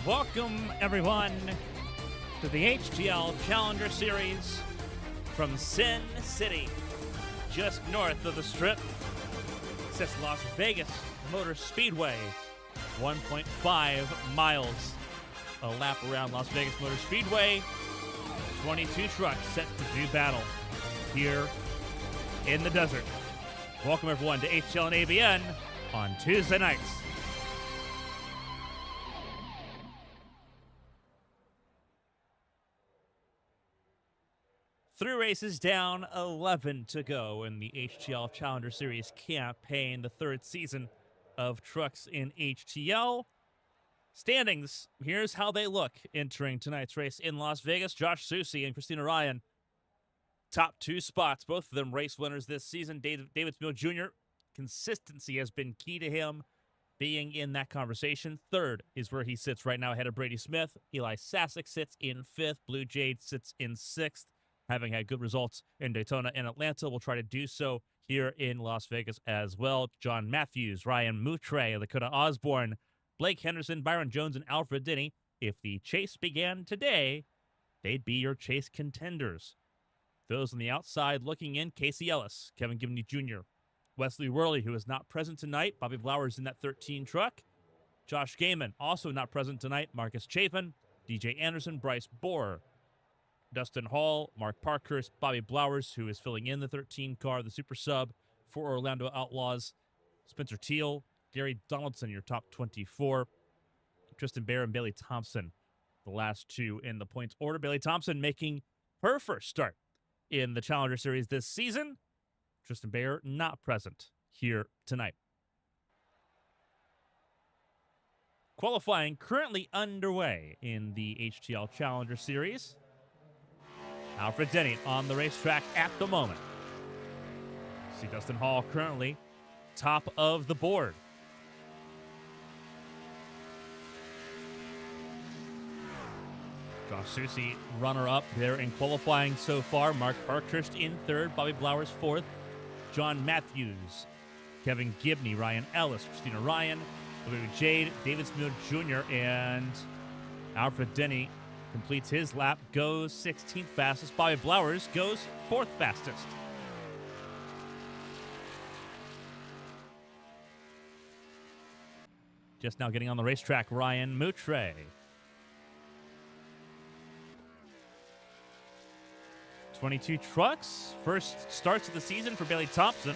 Welcome, everyone, to the HTL Challenger Series from Sin City, just north of the Strip. It says Las Vegas Motor Speedway, 1.5 miles. A lap around Las Vegas Motor Speedway. 22 trucks set to do battle here in the desert. Welcome, everyone, to HTL and ABN on Tuesday nights. Three races down, 11 to go in the HTL Challenger Series campaign, the third season of Trucks in HTL. Standings, here's how they look entering tonight's race in Las Vegas. Josh Susi and Christina Ryan, top two spots, both of them race winners this season. David Smith Jr., consistency has been key to him being in that conversation. Third is where he sits right now ahead of Brady Smith. Eli Sasek sits in fifth. Blue Jade sits in sixth. Having had good results in Daytona and Atlanta, will try to do so here in Las Vegas as well. John Matthews, Ryan Moutre, Dakota Osborne, Blake Henderson, Byron Jones, and Alfred Denny. If the chase began today, they'd be your chase contenders. Those on the outside looking in, Casey Ellis, Kevin Gibney Jr., Wesley Worley, who is not present tonight, Bobby Blowers in that 13 truck, Josh Gaiman, also not present tonight, Marcus Chafin, DJ Anderson, Bryce Bohr, Dustin Hall, Mark Parkhurst, Bobby Blowers, who is filling in the 13 car, the super sub for Orlando Outlaws, Spencer Teal, Gary Donaldson, your top 24, Tristan Bear and Bailey Thompson, the last two in the points order. Bailey Thompson making her first start in the Challenger Series this season. Tristan Bear not present here tonight. Qualifying currently underway in the HTL Challenger Series. Alfred Denny on the racetrack at the moment. See Dustin Hall currently top of the board. Josh Susi, runner-up there in qualifying so far. Mark Parkhurst in third. Bobby Blowers fourth. John Matthews, Kevin Gibney, Ryan Ellis, Christina Ryan, Blue Jade, David Smith Jr., and Alfred Denny completes his lap, goes 16th fastest. Bobby Blowers goes 4th fastest. Just now getting on the racetrack, Ryan Moutre. 22 trucks. First starts of the season for Bailey Thompson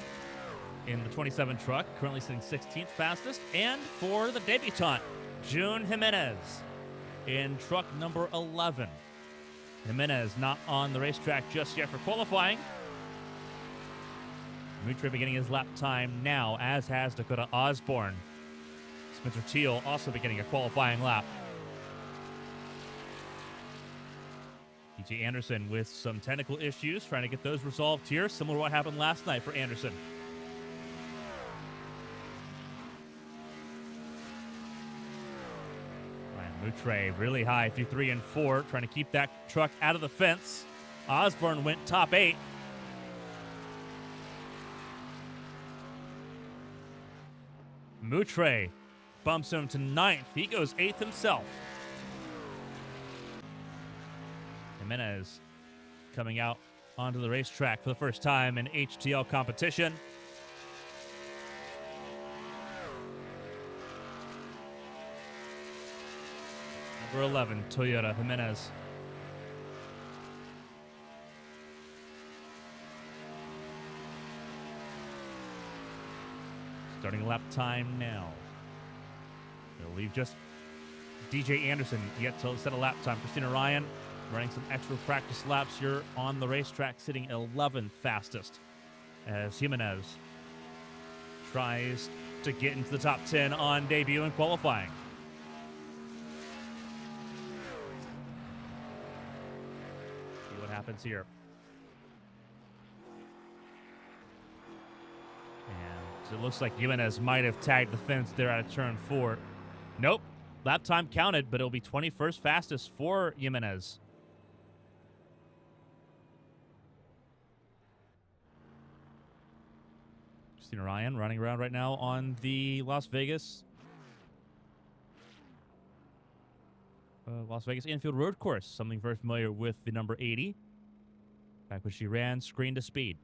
in the 27 truck, currently sitting 16th fastest. And for the debutante, June Jimenez in truck number 11. Jimenez not on the racetrack just yet for qualifying. Moutre beginning his lap time now, as has Dakota Osborne. Spencer Teal also beginning a qualifying lap. DJ Anderson with some technical issues, trying to get those resolved here, similar to what happened last night for Anderson. Ryan Moutre really high through 3 and 4, trying to keep that truck out of the fence. Osborne went top 8. Moutre bumps him to 9th. He goes 8th himself. Jimenez coming out onto the racetrack for the first time in HTL competition. Number 11, Toyota Jimenez. Starting lap time now. They'll leave just DJ Anderson yet to set a lap time. Christina Ryan running some extra practice laps here on the racetrack, sitting 11th fastest as Jimenez tries to get into the top 10 on debut and qualifying. See what happens here. And it looks like Jimenez might have tagged the fence there out of turn 4. Nope. Lap time counted, but it'll be 21st fastest for Jimenez. Christina Ryan running around right now on the Las Vegas Las Vegas Infield Road Course, something very familiar with the number 80. Back when she ran screen to speed.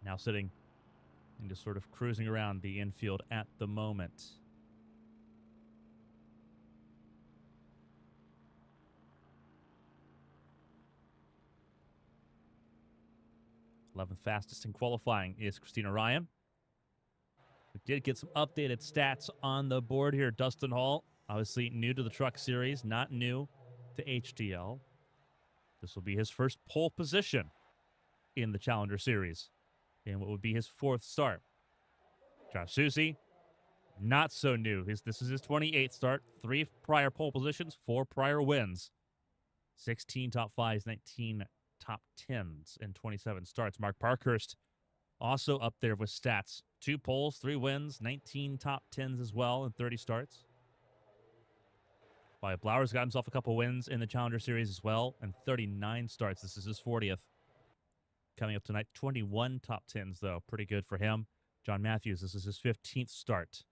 Now sitting and just sort of cruising around the infield at the moment. 11th fastest in qualifying is Christina Ryan. We did get some updated stats on the board here. Dustin Hall, obviously new to the Truck Series, not new to HTL. This will be his first pole position in the Challenger Series, and what would be his 4th start. Josh Susie, not so new. This is his 28th start. 3 prior pole positions, 4 prior wins. 16 top 5s, 19 top 10s, and 27 starts. Mark Parkhurst also up there with stats. 2 poles, 3 wins, 19 top 10s as well, and 30 starts. Wyatt Blowers got himself a couple wins in the Challenger Series as well, and 39 starts. This is his 40th. Coming up tonight, 21 top 10s, though. Pretty good for him. John Matthews, this is his 15th start.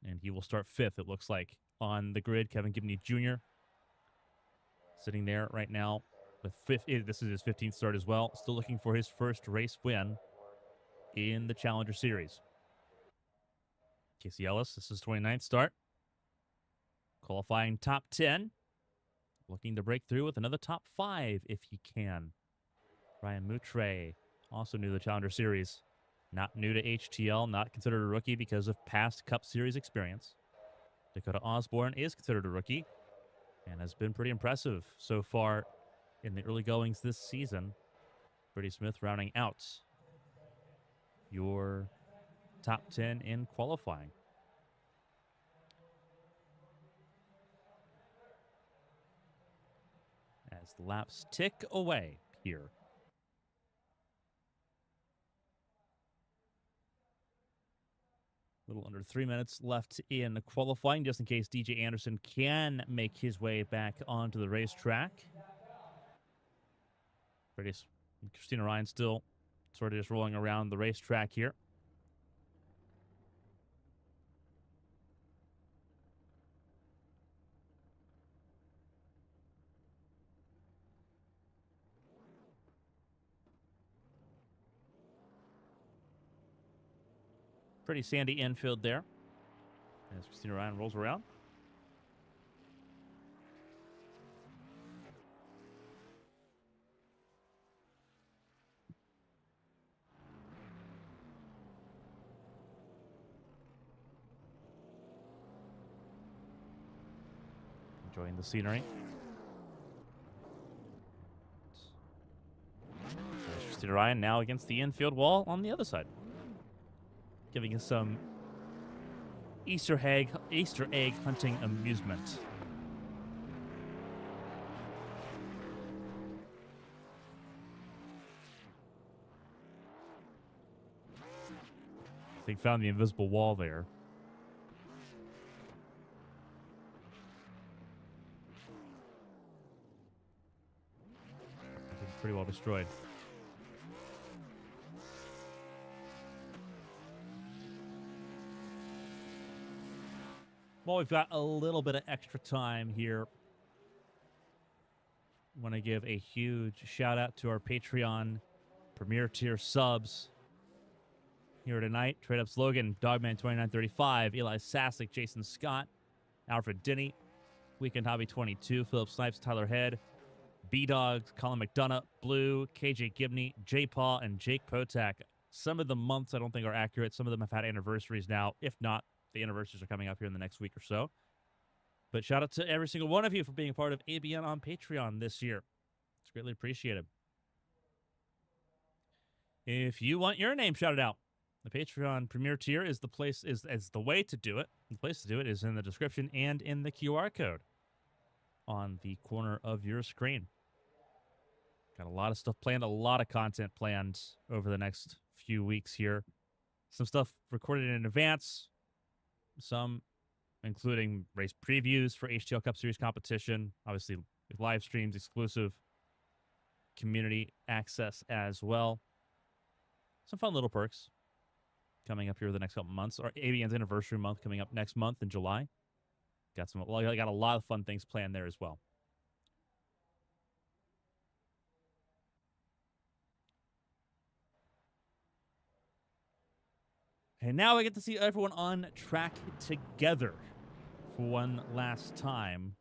And he will start 5th, it looks like, on the grid. Kevin Gibney Jr. sitting there right now with 5th. This is his 15th start as well. Still looking for his first race win in the Challenger Series. Casey Ellis, this is his 29th start. Qualifying top 10. Looking to break through with another top 5 if he can. Ryan Moutre, also new to the Challenger Series. Not new to HTL, not considered a rookie because of past Cup Series experience. Dakota Osborne is considered a rookie and has been pretty impressive so far in the early goings this season. Brittany Smith rounding out your top 10 in qualifying. As the laps tick away here. A little under 3 minutes left in qualifying, just in case DJ Anderson can make his way back onto the racetrack. Christina Ryan still sort of just rolling around the racetrack here. Pretty sandy infield there as Christina Ryan rolls around. Enjoying the scenery. There's Christina Ryan now against the infield wall on the other side, giving us some Easter egg hunting amusement. They found the invisible wall there. Pretty well destroyed. Well, we've got a little bit of extra time here. I want to give a huge shout out to our Patreon Premier Tier subs here tonight. Trade Ups Logan, Dogman 2935, Eli Sasek, Jason Scott, Alfred Denny, Weekend Hobby 22, Philip Snipes, Tyler Head, B-Dogs, Colin McDonough, Blue, KJ Gibney, J. Paul, and Jake Potak. Some of the months I don't think are accurate. Some of them have had anniversaries now. If not, the anniversaries are coming up here in the next week or so. But shout out to every single one of you for being a part of ABN on Patreon this year. It's greatly appreciated. If you want your name shouted out, the Patreon Premier Tier is the place, is the way to do it. The place to do it is in the description and in the QR code on the corner of your screen. Got a lot of stuff planned, a lot of content planned over the next few weeks here. Some stuff recorded in advance, some including race previews for HTL Cup Series competition, obviously live streams, exclusive community access as well. Some fun little perks coming up here the next couple months. Our ABN's anniversary month coming up next month in July. got a lot of fun things planned there as well. And now we get to see everyone on track together for one last time.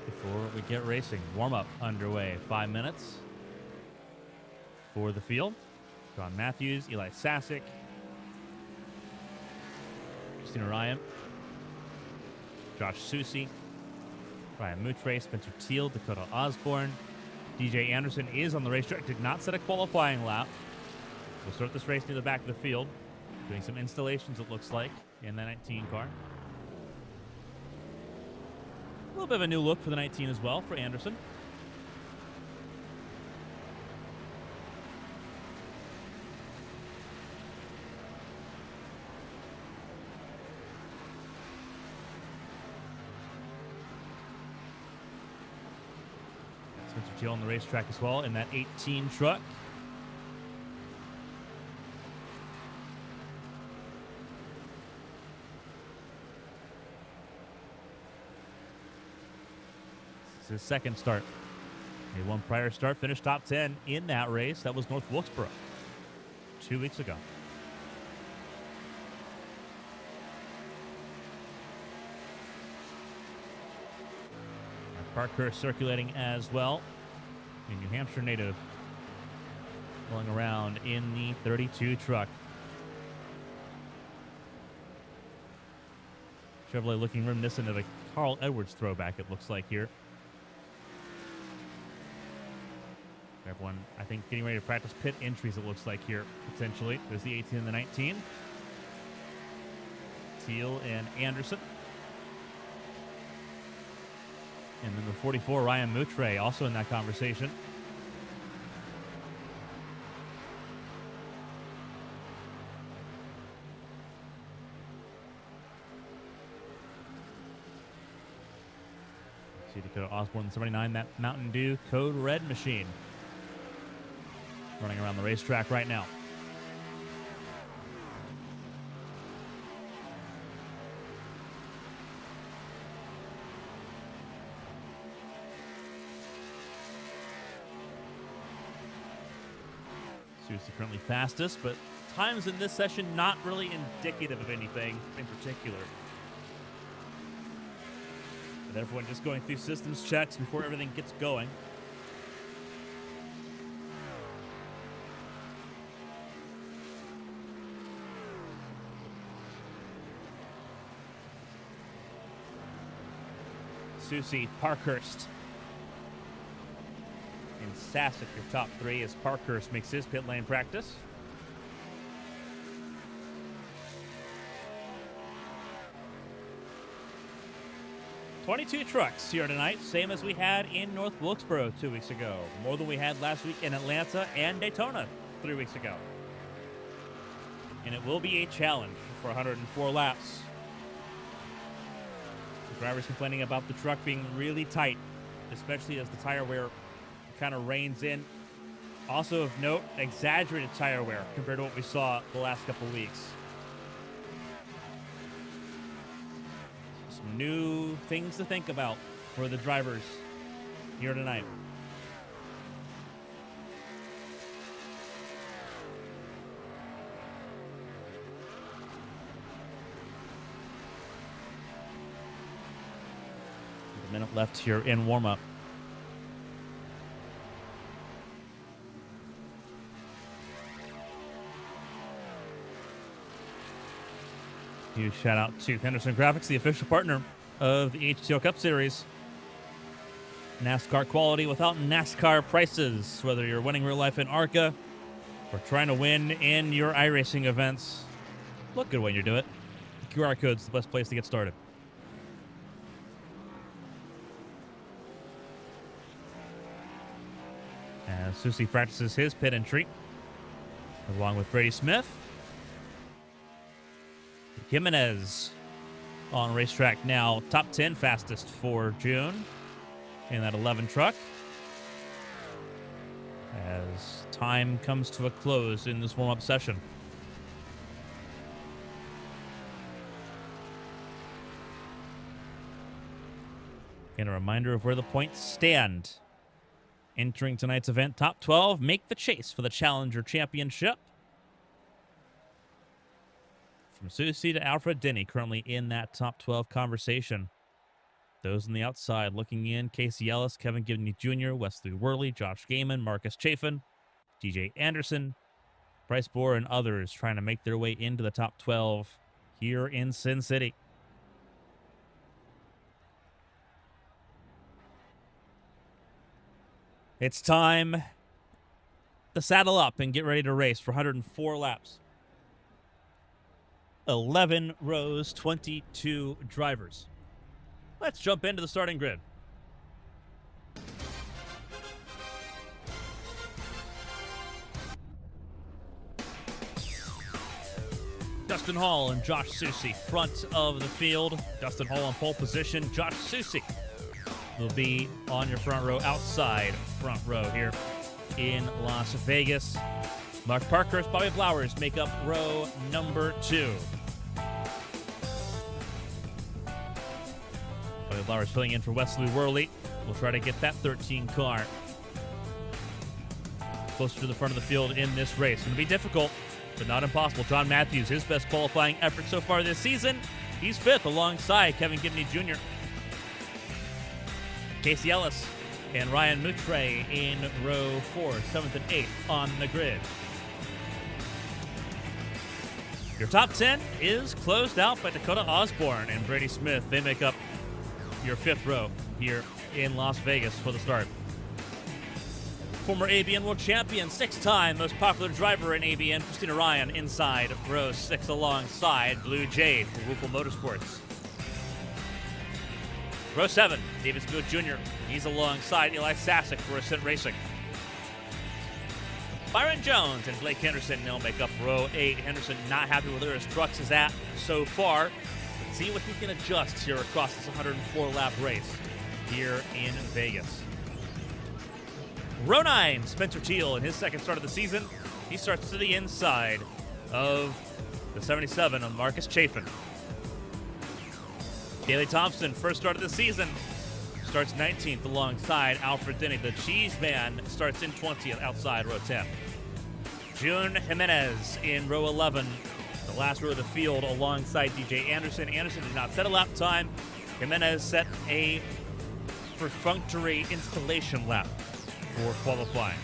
Before we get racing, warm-up underway. 5 minutes for the field. John Matthews, Eli Sasick, Christina Ryan, Josh Susi, Ryan Moutre, Spencer Teal, Dakota Osborne. DJ Anderson is on the racetrack. Did not set a qualifying lap. We'll start this race near the back of the field. Doing some installations, it looks like, in the 19 car. A little bit of a new look for the 19 as well for Anderson. Spencer Teal on the racetrack as well in that 18 truck. This is his second start. He won prior start, finished top 10 in that race. That was North Wilkesboro 2 weeks ago. Parker circulating as well. A New Hampshire native going around in the 32 truck. Chevrolet looking reminiscent of a Carl Edwards throwback, it looks like here. Everyone, I think, getting ready to practice pit entries, it looks like here, potentially. There's the 18 and the 19. Teal and Anderson. And then the 44, Ryan Moutre, also in that conversation. See Dakota Osborne, 79, that Mountain Dew Code Red machine. Running around the racetrack right now. Susie currently fastest, but times in this session not really indicative of anything in particular. With everyone just going through systems checks before everything gets going. Susie, Parkhurst, and Sasick, your top three, as Parkhurst makes his pit lane practice. "22 trucks here tonight, same as we had in North Wilkesboro 2 weeks ago. More than we had last week in Atlanta and Daytona 3 weeks ago. And it will be a challenge for 104 laps. The drivers complaining about the truck being really tight, especially as the tire wear kind of reins in. Also of note, exaggerated tire wear compared to what we saw the last couple weeks. Some new things to think about for the drivers here tonight. A minute left here in warm-up. Huge shout out to Henderson Graphics, the official partner of the HTL Cup Series. NASCAR quality without NASCAR prices. Whether you're winning real life in ARCA or trying to win in your iRacing events, look good when you do it. The QR code's the best place to get started. As Susie practices his pit entry, along with Brady Smith. Jimenez on racetrack now, top 10 fastest for June in that 11 truck. As time comes to a close in this warm-up session. And a reminder of where the points stand. Entering tonight's event, top 12 make the chase for the Challenger Championship. From Susie to Alfred Denny, currently in that top 12 conversation. Those on the outside looking in, Casey Ellis, Kevin Gibney Jr., Wesley Worley, Josh Gaiman, Marcus Chafin, DJ Anderson, Bryce Bohr, and others trying to make their way into the top 12 here in Sin City. It's time to saddle up and get ready to race for 104 laps. 11 rows, 22 drivers. Let's jump into the starting grid. Dustin Hall and Josh Susie, front of the field. Dustin Hall on pole position. Josh Susie will be on your front row, outside front row here in Las Vegas. Mark Parkhurst, Bobby Flowers make up row number 2. Bobby Flowers filling in for Wesley Worley. We'll try to get that 13 car closer to the front of the field in this race. It's going to be difficult, but not impossible. John Matthews, his best qualifying effort so far this season. He's 5th alongside Kevin Gibney Jr. Casey Ellis and Ryan Moutre in row 4, 7th and 8th on the grid. Your top 10 is closed out by Dakota Osborne and Brady Smith. They make up your 5th row here in Las Vegas for the start. Former ABN World Champion, 6-time most popular driver in ABN, Christina Ryan, inside row 6 alongside Blue Jay for Woofle Motorsports. Row 7, David Smoot Jr. He's alongside Eli Sasek for Ascent Racing. Byron Jones and Blake Henderson now make up row 8. Henderson not happy with where his trucks is at so far. Let's see what he can adjust here across this 104-lap race here in Vegas. Row 9, Spencer Teal in his second start of the season. He starts to the inside of the 77 of Marcus Chafin. Daley Thompson, first start of the season, starts 19th alongside Alfred Denny. The Cheese Man starts in 20th outside row 10. June Jimenez in row 11, the last row of the field alongside DJ Anderson. Anderson did not set a lap time. Jimenez set a perfunctory installation lap for qualifying.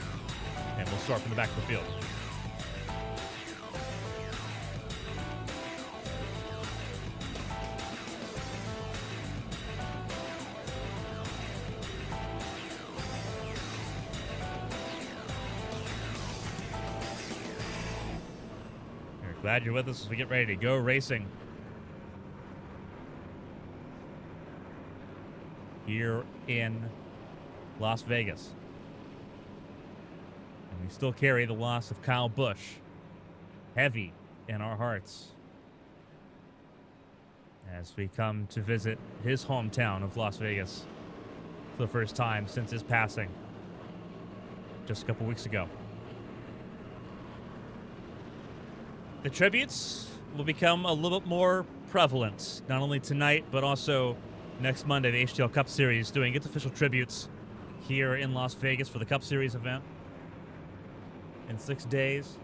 And we'll start from the back of the field. Glad you're with us as we get ready to go racing here in Las Vegas. And we still carry the loss of Kyle Busch heavy in our hearts as we come to visit his hometown of Las Vegas for the first time since his passing just a couple weeks ago. The tributes will become a little bit more prevalent, not only tonight, but also next Monday, the HTL Cup Series doing its official tributes here in Las Vegas for the Cup Series event in 6 days.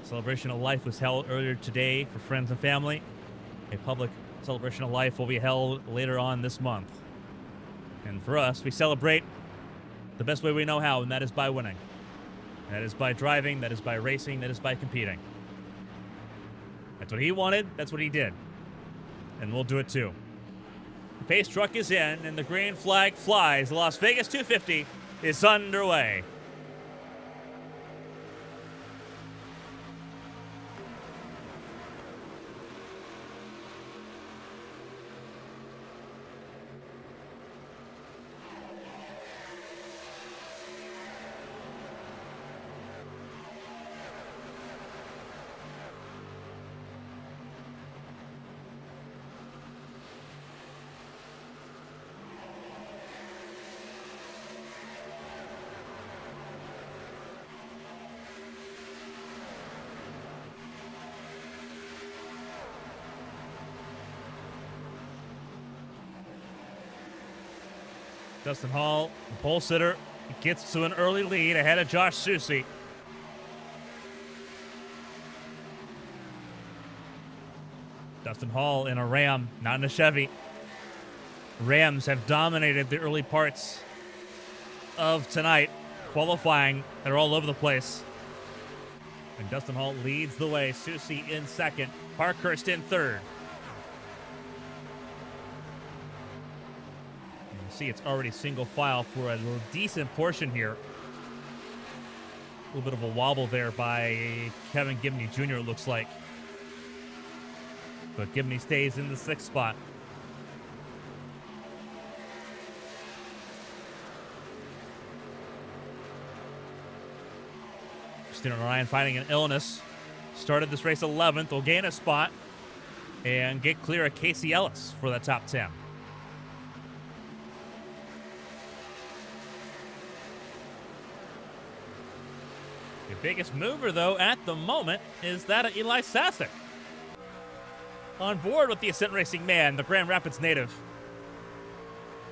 Celebration of Life was held earlier today for friends and family. A public celebration of life will be held later on this month. And for us, we celebrate the best way we know how, and that is by winning. That is by driving, that is by racing, that is by competing. That's what he wanted, that's what he did. And we'll do it too. The pace truck is in, and the green flag flies. The Las Vegas 250 is underway. Dustin Hall, the pole sitter, gets to an early lead ahead of Josh Susie. Dustin Hall in a Ram, not in a Chevy. Rams have dominated the early parts of tonight. Qualifying, they're all over the place. And Dustin Hall leads the way. Susie in second. Parkhurst in third. You can see it's already single file for a decent portion here. A little bit of a wobble there by Kevin Gibney Jr., it looks like. But Gibney stays in the 6th spot. Christina Ryan fighting an illness. Started this race 11th. Will gain a spot and get clear of Casey Ellis for the top 10. The biggest mover, though, at the moment is that of Eli Sasek. On board with the Ascent Racing man, the Grand Rapids native,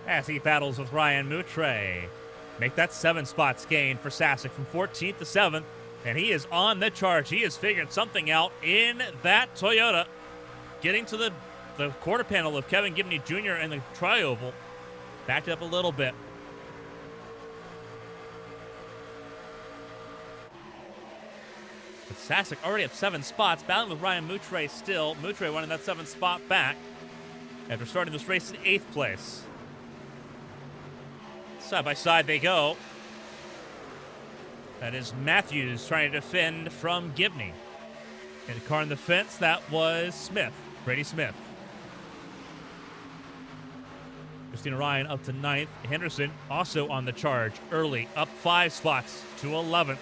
as he battles with Ryan Moutre. Make that 7 spots gain for Sasek from 14th to 7th, and he is on the charge. He has figured something out in that Toyota, getting to the quarter panel of Kevin Gibney Jr. and the tri-oval. Backed up a little bit. But Sasek already have 7 spots, battling with Ryan Moutre still. Moutre wanting that 7th spot back after starting this race in 8th place. Side by side they go. That is Matthews trying to defend from Gibney. In the car in the fence, that was Smith, Brady Smith. Christina Ryan up to 9th. Henderson also on the charge early, up 5 spots to 11th.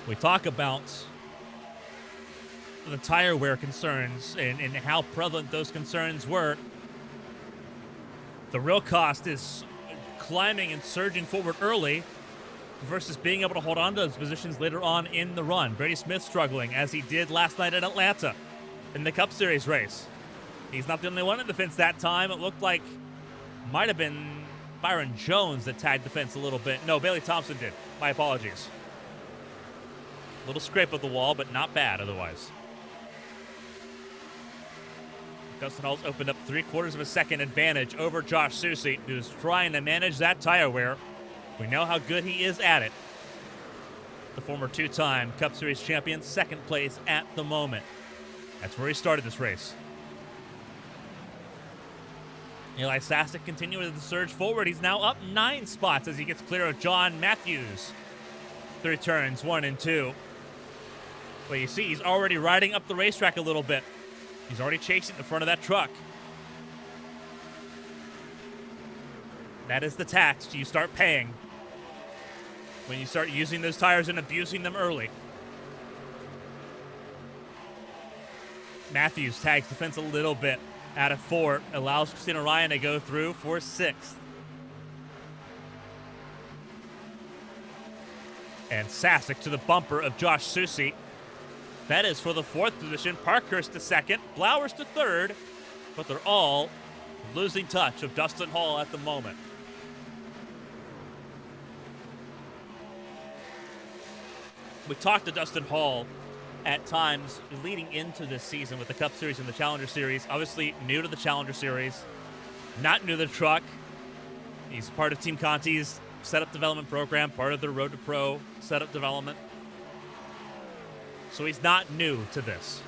We talk about the tire wear concerns and how prevalent those concerns were. The real cost is climbing and surging forward early versus being able to hold on to those positions later on in the run. Brady Smith struggling, as he did last night at Atlanta in the Cup Series race. He's not the only one in the fence that time. It looked like might have been Byron Jones that tagged the fence a little bit. No, Bailey Thompson did. My apologies. Little scrape of the wall, but not bad otherwise. Dustin Hall's opened up 3/4 of a second advantage over Josh Susie, who's trying to manage that tire wear. We know how good he is at it. The former 2-time Cup Series champion, 2nd place at the moment. That's where he started this race. Eli Sasek continuing to surge forward. He's now up 9 spots as he gets clear of John Matthews. 3 turns, 1 and 2. Well, you see, he's already riding up the racetrack a little bit. He's already chasing the front of that truck. That is the tax you start paying when you start using those tires and abusing them early. Matthews tags the fence a little bit out of 4, allows Christina Ryan to go through for 6th. And Sasek to the bumper of Josh Susie. That is for the 4th position. Parkhurst to 2nd, Blowers to 3rd, but they're all losing touch of Dustin Hall at the moment. We talked to Dustin Hall at times leading into this season with the Cup Series and the Challenger Series. Obviously new to the Challenger Series, not new to the truck. He's part of Team Conti's setup development program, part of their Road to Pro setup development. So he's not new to this.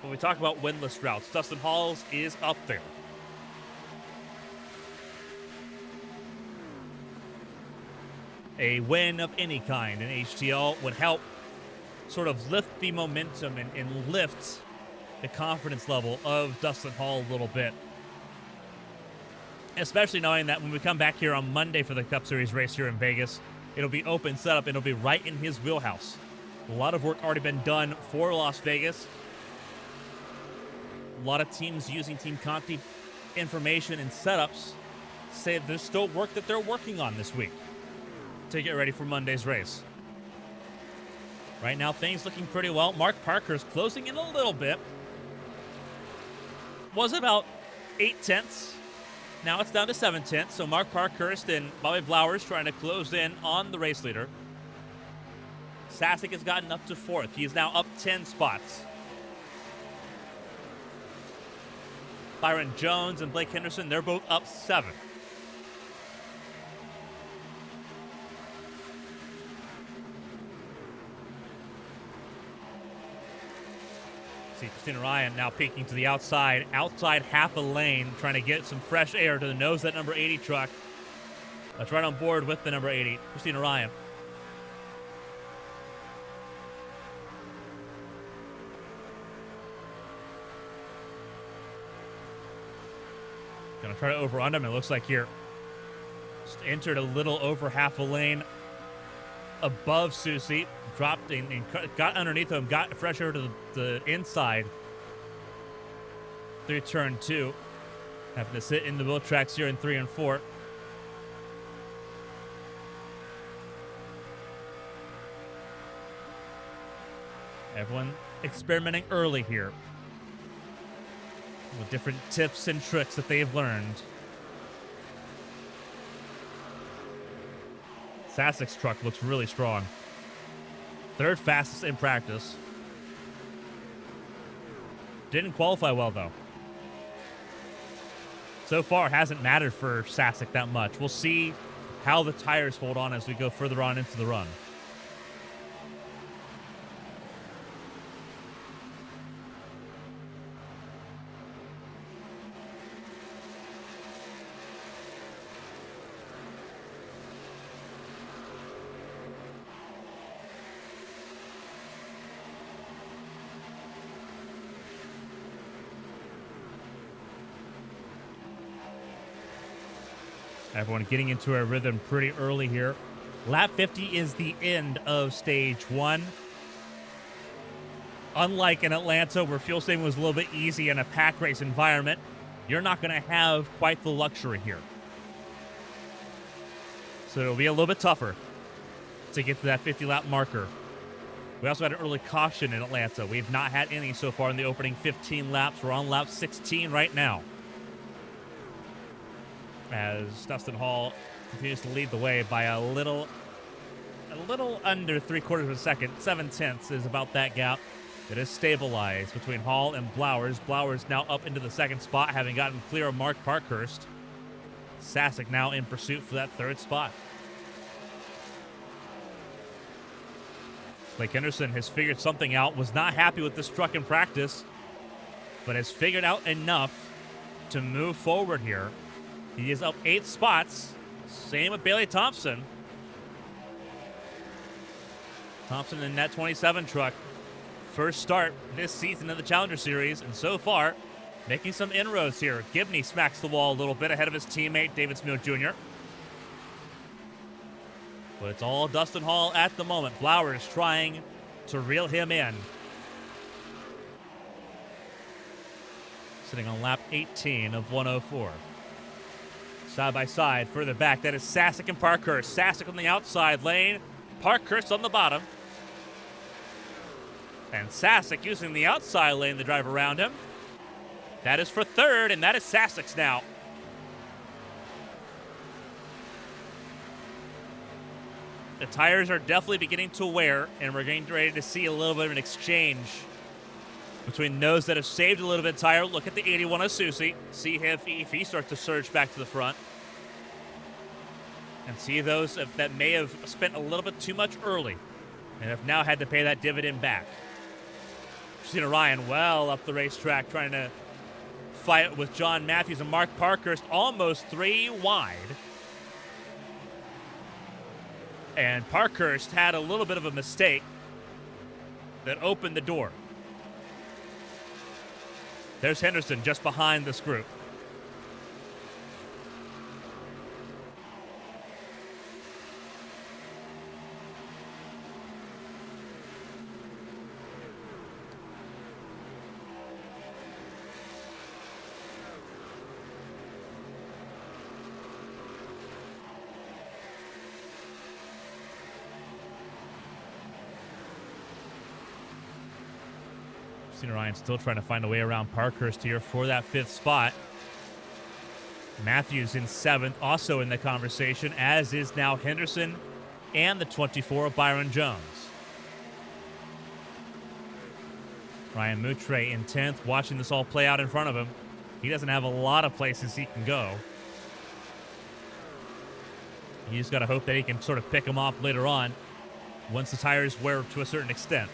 When we talk about winless routes, Dustin Hall's is up there. A win of any kind in HTL would help sort of lift the momentum and lift the confidence level of Dustin Hall a little bit. Especially knowing that when we come back here on Monday for the Cup Series race here in Vegas, it'll be open setup and it'll be right in his wheelhouse. A lot of work already been done for Las Vegas. A lot of teams using Team Conti information and setups say there's still work that they're working on this week to get ready for Monday's race. Right now, things looking pretty well. Mark Parker's closing in a little bit. Was about 8/10. Now it's down to 7/10. So Mark Parkhurst and Bobby Blowers trying to close in on the race leader. Sasek has gotten up to 4th. He is now up 10 spots. Byron Jones and Blake Henderson, they're both up 7. See Christina Ryan now peeking to the outside half a lane, trying to get some fresh air to the nose of that number 80 truck. That's right on board with the number 80, Christina Ryan. Gonna try to overrun him. It looks like here just entered a little over half a lane above Susie, dropped and got underneath him, got fresh air to the inside through turn 2. Having to sit in the wheel tracks here in 3 and 4. Everyone experimenting early here with different tips and tricks that they've learned. Sasek's truck looks really strong. 3rd fastest in practice. Didn't qualify well, though. So far, hasn't mattered for Sasek that much. We'll see how the tires hold on as we go further on into the run. Everyone getting into a rhythm pretty early here. Lap 50 is the end of stage 1. Unlike in Atlanta, where fuel saving was a little bit easy in a pack race environment, you're not going to have quite the luxury here. So it'll be a little bit tougher to get to that 50-lap marker. We also had an early caution in Atlanta. We've not had any so far in the opening 15 laps. We're on lap 16 right now, as Dustin Hall continues to lead the way by a little under 3/4 of a second. 7/10 is about that gap. It is stabilized between Hall and Blowers. Blowers now up into the 2nd spot, having gotten clear of Mark Parkhurst. Sasek now in pursuit for that 3rd spot. Blake Henderson has figured something out, was not happy with this truck in practice, but has figured out enough to move forward here. He is up 8 spots. Same with Bailey Thompson. Thompson in that 27 truck. First start this season in the Challenger Series, and so far, making some inroads here. Gibney smacks the wall a little bit ahead of his teammate, David Smeal Jr. But it's all Dustin Hall at the moment. Blowers trying to reel him in. Sitting on lap 18 of 104. Side by side, further back, that is Sasek and Parkhurst. Sasek on the outside lane, Parkhurst on the bottom. And Sasek using the outside lane to drive around him. That is for 3rd, and that is Sasek's now. The tires are definitely beginning to wear, and we're getting ready to see a little bit of an exchange between those that have saved a little bit of tire. Look at the 81 of Susie. See if he starts to surge back to the front. And see those that may have spent a little bit too much early and have now had to pay that dividend back. Christina Ryan well up the racetrack, trying to fight with John Matthews and Mark Parkhurst, almost 3 wide. And Parkhurst had a little bit of a mistake that opened the door. There's Henderson just behind this group. Christina Ryan still trying to find a way around Parkhurst here for that 5th spot. Matthews in 7th, also in the conversation, as is now Henderson and the 24 of Byron Jones. Ryan Moutre in 10th, watching this all play out in front of him. He doesn't have a lot of places he can go. You just got to hope that he can sort of pick them off later on once the tires wear to a certain extent.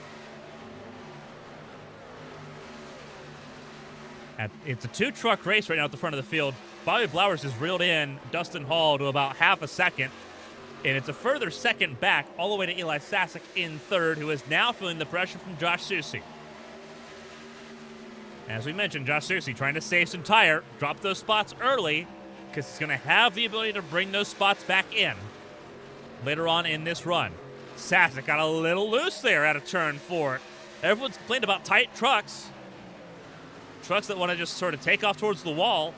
It's a 2-truck race right now at the front of the field. Bobby Blowers has reeled in Dustin Hall to about half a second, and it's a further second back all the way to Eli Sasek in 3rd, who is now feeling the pressure from Josh Soucy. As we mentioned, Josh Soucy trying to save some tire, drop those spots early, because he's going to have the ability to bring those spots back in later on in this run. Sasek got a little loose there out of turn 4. Everyone's complained about tight trucks. Trucks that want to just sort of take off towards the wall.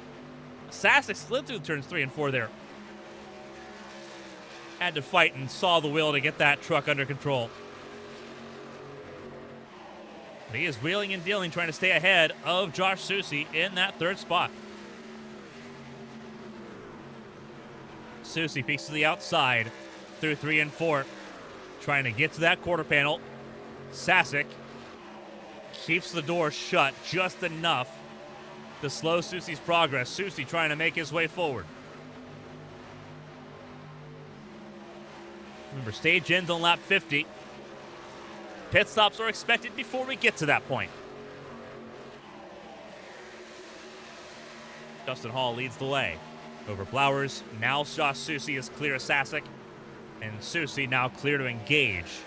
Sasek slid through turns 3 and 4 there. Had to fight and saw the wheel to get that truck under control. But he is wheeling and dealing, trying to stay ahead of Josh Soucy in that 3rd spot. Soucy peeks to the outside through 3 and 4. Trying to get to that quarter panel. Sasek keeps the door shut just enough to slow Soucy's progress. Soucy trying to make his way forward. Remember, stage ends on lap 50. Pit stops are expected before we get to that point. Dustin Hall leads the way over Blowers. Now Josh Soucy is clear of Sasek, and Soucy now clear to engage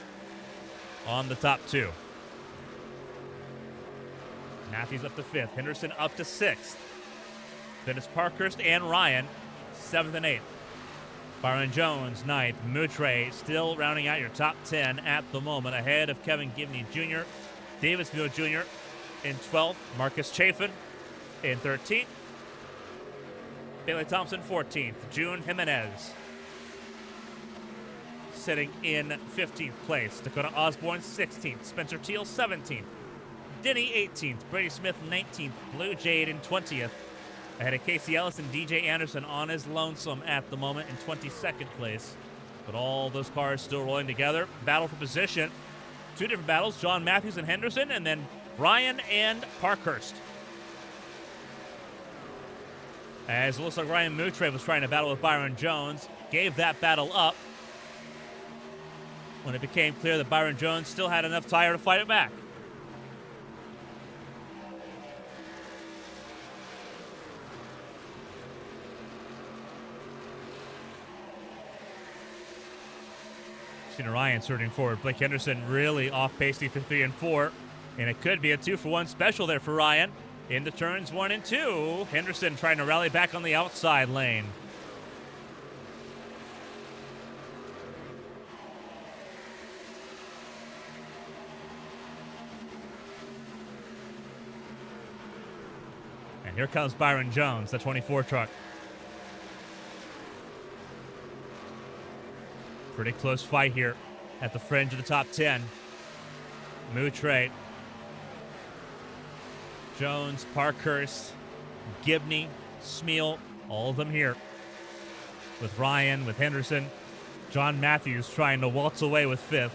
on the top 2. Matthews up to 5th. Henderson up to 6th. Then it's Parkhurst and Ryan, 7th and 8th. Byron Jones, 9th. Moutre still rounding out your top 10 at the moment, ahead of Kevin Gibney Jr., Davis Mule Jr. in 12th. Marcus Chafin in 13th. Bailey Thompson, 14th. June Jimenez sitting in 15th place. Dakota Osborne, 16th. Spencer Teal, 17th. Denny, 18th. Brady Smith, 19th. Blue Jade in 20th. Ahead of Casey Ellis and DJ Anderson on his lonesome at the moment in 22nd place. But all those cars still rolling together. Battle for position. 2 different battles, John Matthews and Henderson, and then Ryan and Parkhurst. As it looks like Ryan Moutre was trying to battle with Byron Jones, gave that battle up when it became clear that Byron Jones still had enough tire to fight it back. Ryan surging forward. Blake Henderson really off pace through 3 and 4. And it could be a 2-for-1 special there for Ryan. Into turns 1 and 2. Henderson trying to rally back on the outside lane. And here comes Byron Jones, the 24 truck. Pretty close fight here at the fringe of the top 10. Moutre, Jones, Parkhurst, Gibney, Smeal, all of them here. With Ryan, with Henderson, John Matthews trying to waltz away with 5th.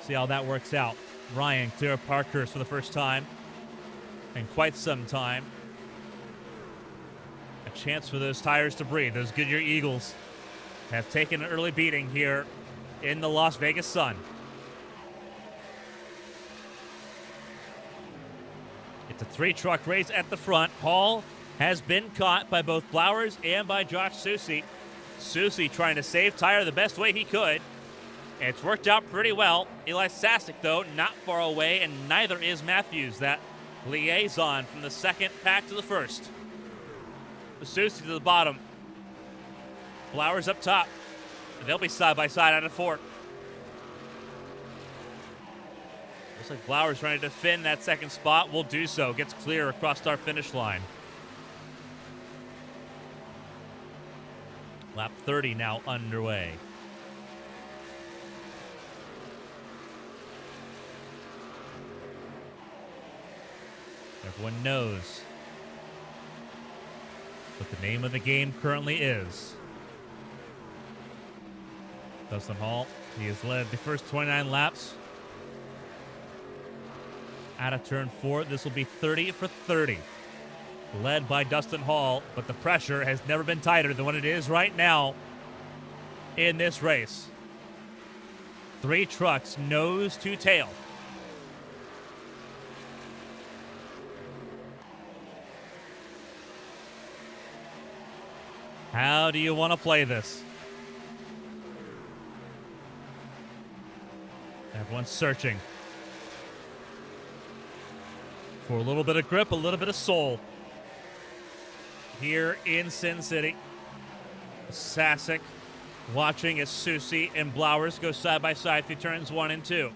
See how that works out. Ryan clear of Parkhurst for the first time in quite some time. A chance for those tires to breathe. Those Goodyear Eagles have taken an early beating here in the Las Vegas sun. It's a 3-truck race at the front. Hall has been caught by both Blowers and by Josh Soucy. Soucy trying to save tire the best way he could. And it's worked out pretty well. Eli Sasek, though, not far away, and neither is Matthews, that liaison from the second pack to the first. Soucy to the bottom. Blowers up top. They'll be side by side out of 4. Looks like Blowers trying to defend that second spot. Will do so. Gets clear across our finish line. Lap 30 now underway. Everyone knows what the name of the game currently is. Dustin Hall, he has led the first 29 laps. Out of turn 4, this will be 30 for 30. Led by Dustin Hall, but the pressure has never been tighter than what it is right now in this race. 3 trucks, nose to tail. How do you want to play this? Everyone's searching for a little bit of grip, a little bit of soul. Here in Sin City, Sasek watching as Susie and Blowers go side by side through turns 1 and 2.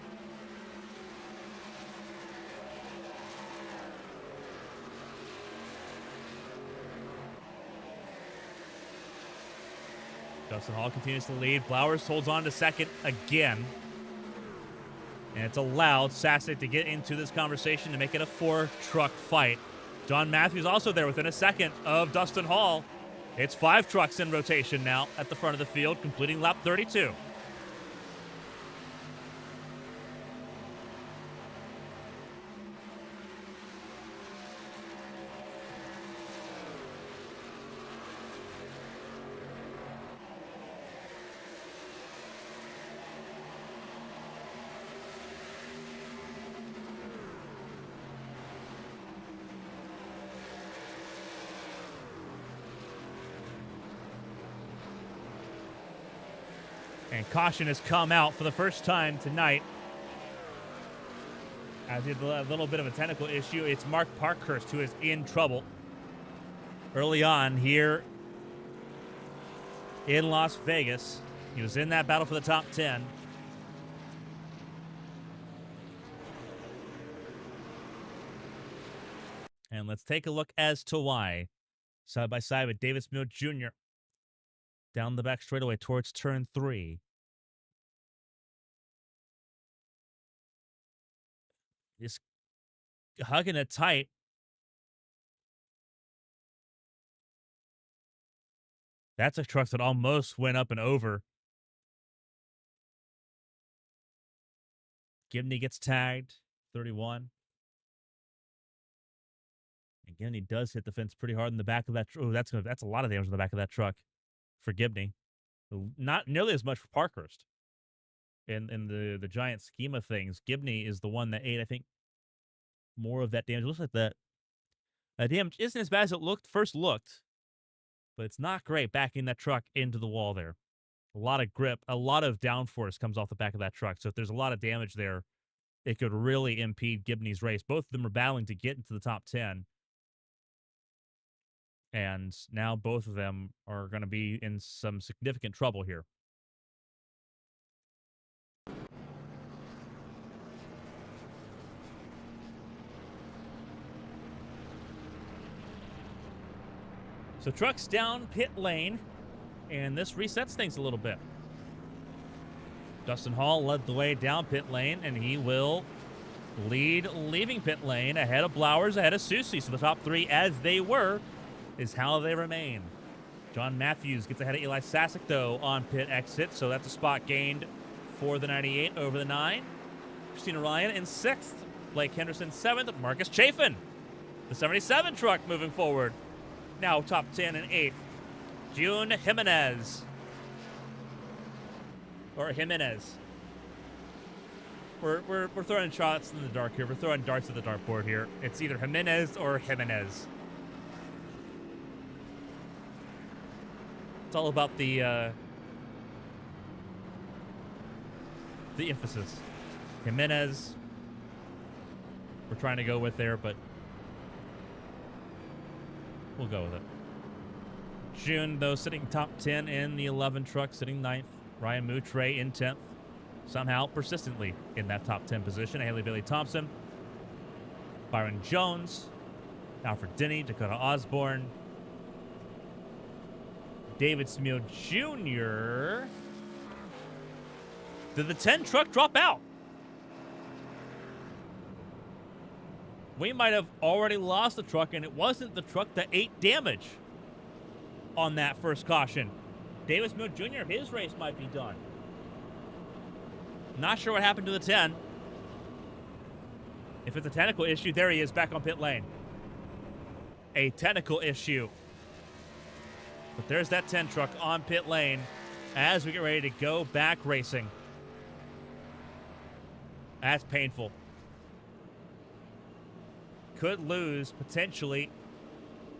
Dustin Hall continues to lead. Blowers holds on to second again. And it's allowed Sasek to get into this conversation to make it a 4-truck fight. John Matthews also there within a second of Dustin Hall. It's 5 trucks in rotation now at the front of the field, completing lap 32. And caution has come out for the first time tonight. As he had a little bit of a technical issue, it's Mark Parkhurst who is in trouble early on here in Las Vegas. He was in that battle for the top 10. And let's take a look as to why. Side by side with Davis Mills Jr. down the back straightaway towards turn 3. Just hugging it tight. That's a truck that almost went up and over. Gibney gets tagged, 31. And Gibney does hit the fence pretty hard in the back of that. Oh, that's a lot of damage on the back of that truck for Gibney. Not nearly as much for Parkhurst. In the giant scheme of things, Gibney is the one that ate, I think, more of that damage. It looks like that damage isn't as bad as it first looked, but it's not great backing that truck into the wall there. A lot of grip, a lot of downforce comes off the back of that truck. So if there's a lot of damage there, it could really impede Gibney's race. Both of them are battling to get into the top 10. And now both of them are going to be in some significant trouble here. So trucks down pit lane, and this resets things a little bit. Dustin Hall led the way down pit lane, and he will lead leaving pit lane ahead of Blowers, ahead of Susie. So the top 3, as they were, is how they remain. John Matthews gets ahead of Eli Sasek, though, on pit exit, so that's a spot gained for the 98 over the 9. Christina Ryan in 6th. Blake Henderson 7th. Marcus Chafin, the 77 truck, moving forward. Now top 10 and 8th. June Jimenez. Or Jimenez. We're throwing shots in the dark here. We're throwing darts at the dartboard here. It's either Jimenez or Jimenez. It's all about the emphasis. Jimenez. We're trying to go with there, but we'll go with it. June, though, sitting top 10 in the 11 truck, sitting 9th. Ryan Moutre in 10th. Somehow, persistently in that top 10 position. Haley Bailey Thompson. Byron Jones. Alfred Denny. Dakota Osborne. David Smeel Jr. Did the 10 truck drop out? We might have already lost the truck, and it wasn't the truck that ate damage. on that first caution. Davis Mills Jr., his race might be done. Not sure what happened to the 10. If it's a technical issue, there he is back on pit lane. A technical issue. But there's that 10 truck on pit lane as we get ready to go back racing. That's painful. Could lose potentially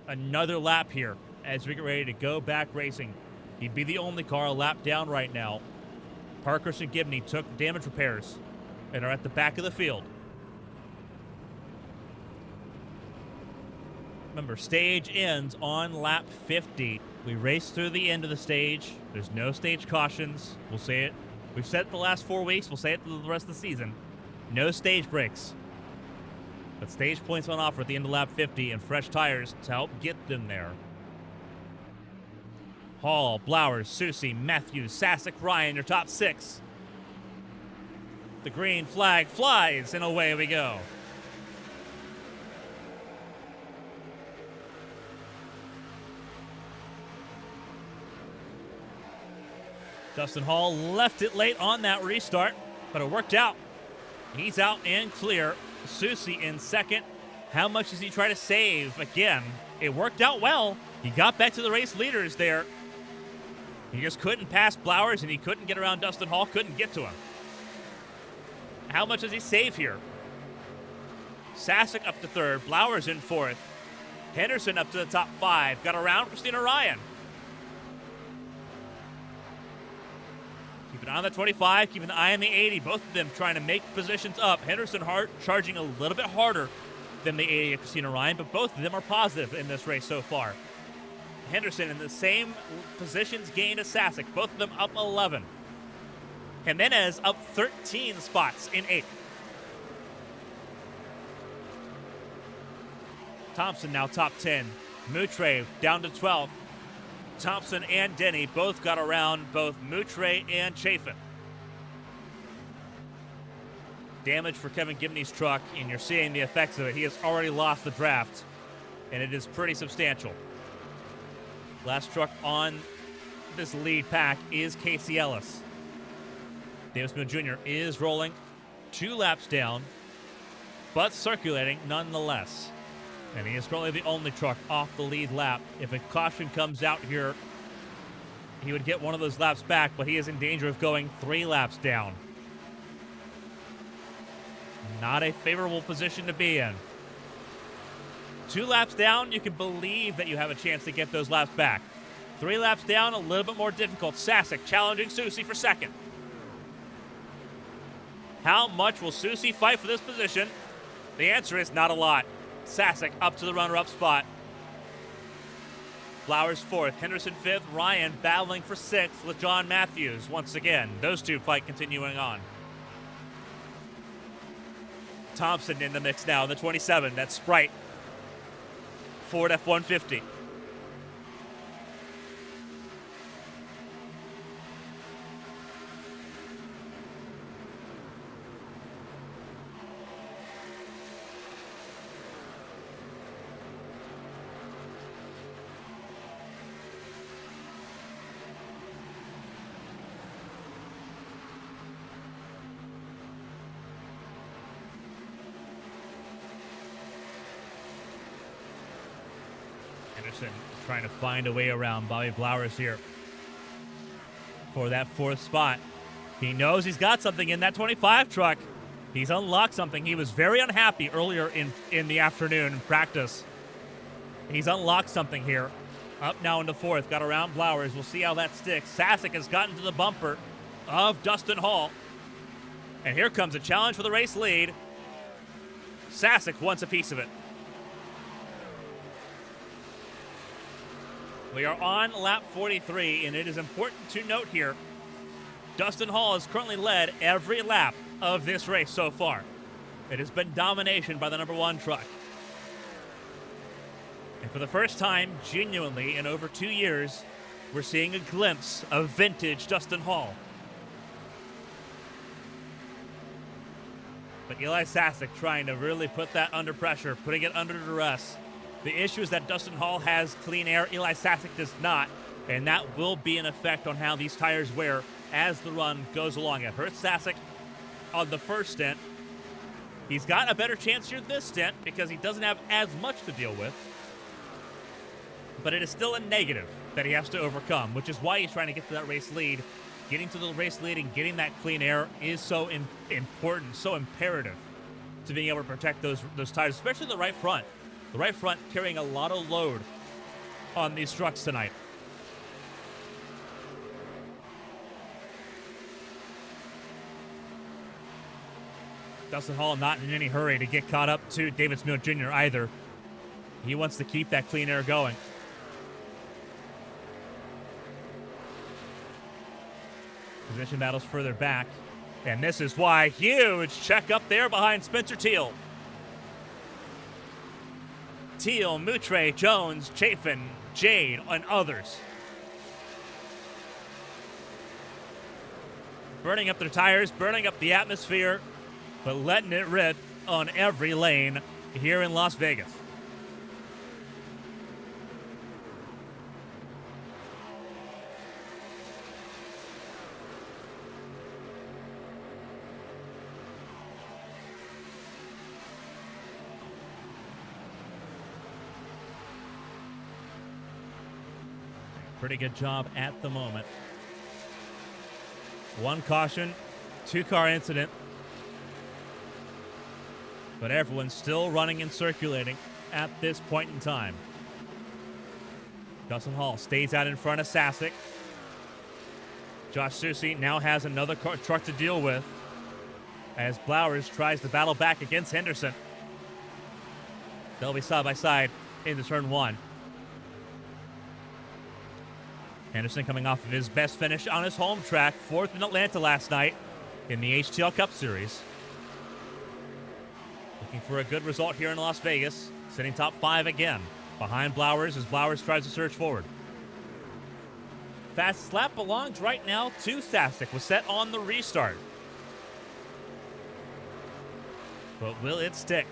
another lap here as we get ready to go back racing. He'd be the only car a lap down right now. Parkhurst and Gibney took damage repairs and are at the back of the field. Remember, stage ends on lap 50. We race through the end of the stage. There's no stage cautions. We'll say it. We've said it the last 4 weeks. We'll say it the rest of the season. No stage breaks. But stage points on offer at the end of lap 50 and fresh tires to help get them there. Hall, Blowers, Susie, Matthews, Sasek, Ryan, your top 6. The green flag flies, and away we go. Dustin Hall left it late on that restart, but it worked out. He's out and clear. Susie in second. How much does he try to save? Again, it worked out well. He got back to the race leaders there. He just couldn't pass Blowers, and he couldn't get around Dustin Hall, couldn't get to him. How much does he save here? Sasek up to third, Blowers in fourth. Henderson up to the top 5. Got around Christina Ryan. Keep an eye on the 25, keep an eye on the 80. Both of them trying to make positions up. Henderson charging a little bit harder than the 80 of Christina Ryan, but both of them are positive in this race so far. Henderson in the same positions gained as Sasek, both of them up 11. Jimenez up 13 spots in 8th. Thompson now top 10. Moutre down to 12th. Thompson and Denny both got around both Moutre and Chafin. Damage for Kevin Gibney's truck, and you're seeing the effects of it. He has already lost the draft, and it is pretty substantial. Last truck on this lead pack is Casey Ellis. Davis Mills Jr. is rolling 2 laps down, but circulating nonetheless. And he is currently the only truck off the lead lap. If a caution comes out here, he would get one of those laps back, but he is in danger of going 3 laps down. Not a favorable position to be in. 2 laps down, you can believe that you have a chance to get those laps back. 3 laps down, a little bit more difficult. Sasek challenging Susie for second. How much will Susie fight for this position? The answer is not a lot. Sasek up to the runner-up spot. Flowers 4th, Henderson 5th, Ryan battling for 6th with John Matthews once again. Those two fight continuing on. Thompson in the mix now, the 27, that's Sprite. Ford F-150. Anderson trying to find a way around Bobby Blowers here for that 4th spot. He knows he's got something in that 25 truck. He's unlocked something. He was very unhappy earlier in the afternoon in practice. He's unlocked something here. Up now into 4th. Got around Blowers. We'll see how that sticks. Sasek has gotten to the bumper of Dustin Hall. And here comes a challenge for the race lead. Sasek wants a piece of it. We are on lap 43, and it is important to note here, Dustin Hall has currently led every lap of this race so far. It has been domination by the number 1 truck. And for the first time, genuinely, in over 2 years, we're seeing a glimpse of vintage Dustin Hall. But Eli Sasek trying to really put that under pressure, putting it under duress. The issue is that Dustin Hall has clean air, Eli Sasek does not, and that will be an effect on how these tires wear as the run goes along. It hurts Sasek on the first stint. He's got a better chance here this stint because he doesn't have as much to deal with, but it is still a negative that he has to overcome, which is why he's trying to get to that race lead. Getting to the race lead and getting that clean air is so important, so imperative to being able to protect those tires, especially the right front. The right front carrying a lot of load on these trucks tonight. Dustin Hall not in any hurry to get caught up to David Smith Jr. either. He wants to keep that clean air going. Position battles further back. And this is why. Huge check up there behind Spencer Teal. Teal, Moutre, Jones, Chafin, Jade, and others. Burning up their tires, burning up the atmosphere, but letting it rip on every lane here in Las Vegas. Pretty good job at the moment. One caution, 2-car incident. But everyone's still running and circulating at this point in time. Dustin Hall stays out in front of Sasek. Josh Susie now has another truck to deal with as Blowers tries to battle back against Henderson. They'll be side by side into turn 1. Henderson coming off of his best finish on his home track, 4th in Atlanta last night in the HTL Cup Series. Looking for a good result here in Las Vegas, sitting top 5 again, behind Blowers as Blowers tries to surge forward. Fast lap belongs right now to Sasek, was set on the restart. But will it stick?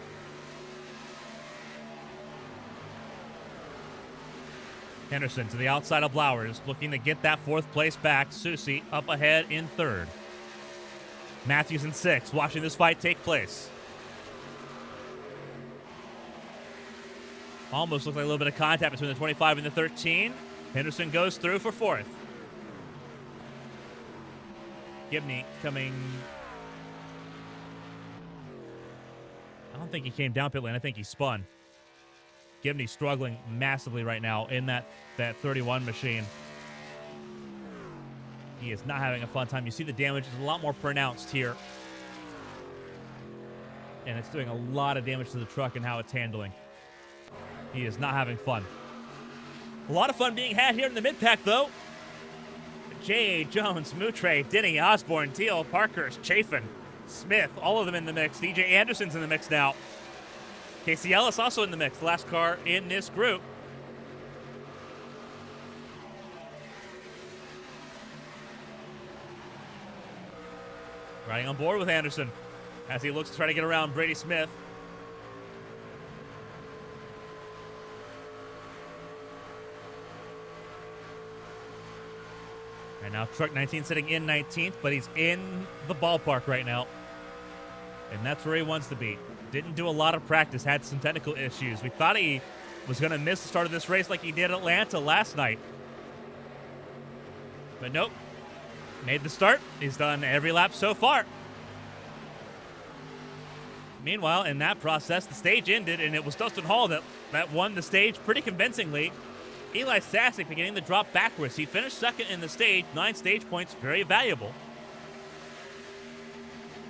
Henderson to the outside of Blowers, looking to get that 4th place back. Susie up ahead in 3rd. Matthews in 6th, watching this fight take place. Almost looked like a little bit of contact between the 25 and the 13. Henderson goes through for 4th. Gibney coming... I don't think he came down pit lane. I think he spun. Gibney struggling massively right now in that 31 machine. He is not having a fun time. You see the damage is a lot more pronounced here. And it's doing a lot of damage to the truck and how it's handling. He is not having fun. A lot of fun being had here in the mid-pack, though. Jay, Jones, Moutre, Denny, Osborne, Teal, Parkhurst, Chafin, Smith, all of them in the mix. DJ Anderson's in the mix now. Casey Ellis also in the mix, the last car in this group. Riding on board with Anderson as he looks to try to get around Brady Smith. And now Truck 19 sitting in 19th, but he's in the ballpark right now. And that's where he wants to be. Didn't do a lot of practice, had some technical issues. We thought he was going to miss the start of this race like he did at Atlanta last night. But nope. Made the start. He's done every lap so far. Meanwhile, in that process, the stage ended, and it was Dustin Hall that won the stage pretty convincingly. Eli Sasek beginning to drop backwards. He finished 2nd in the stage, 9 stage points, very valuable.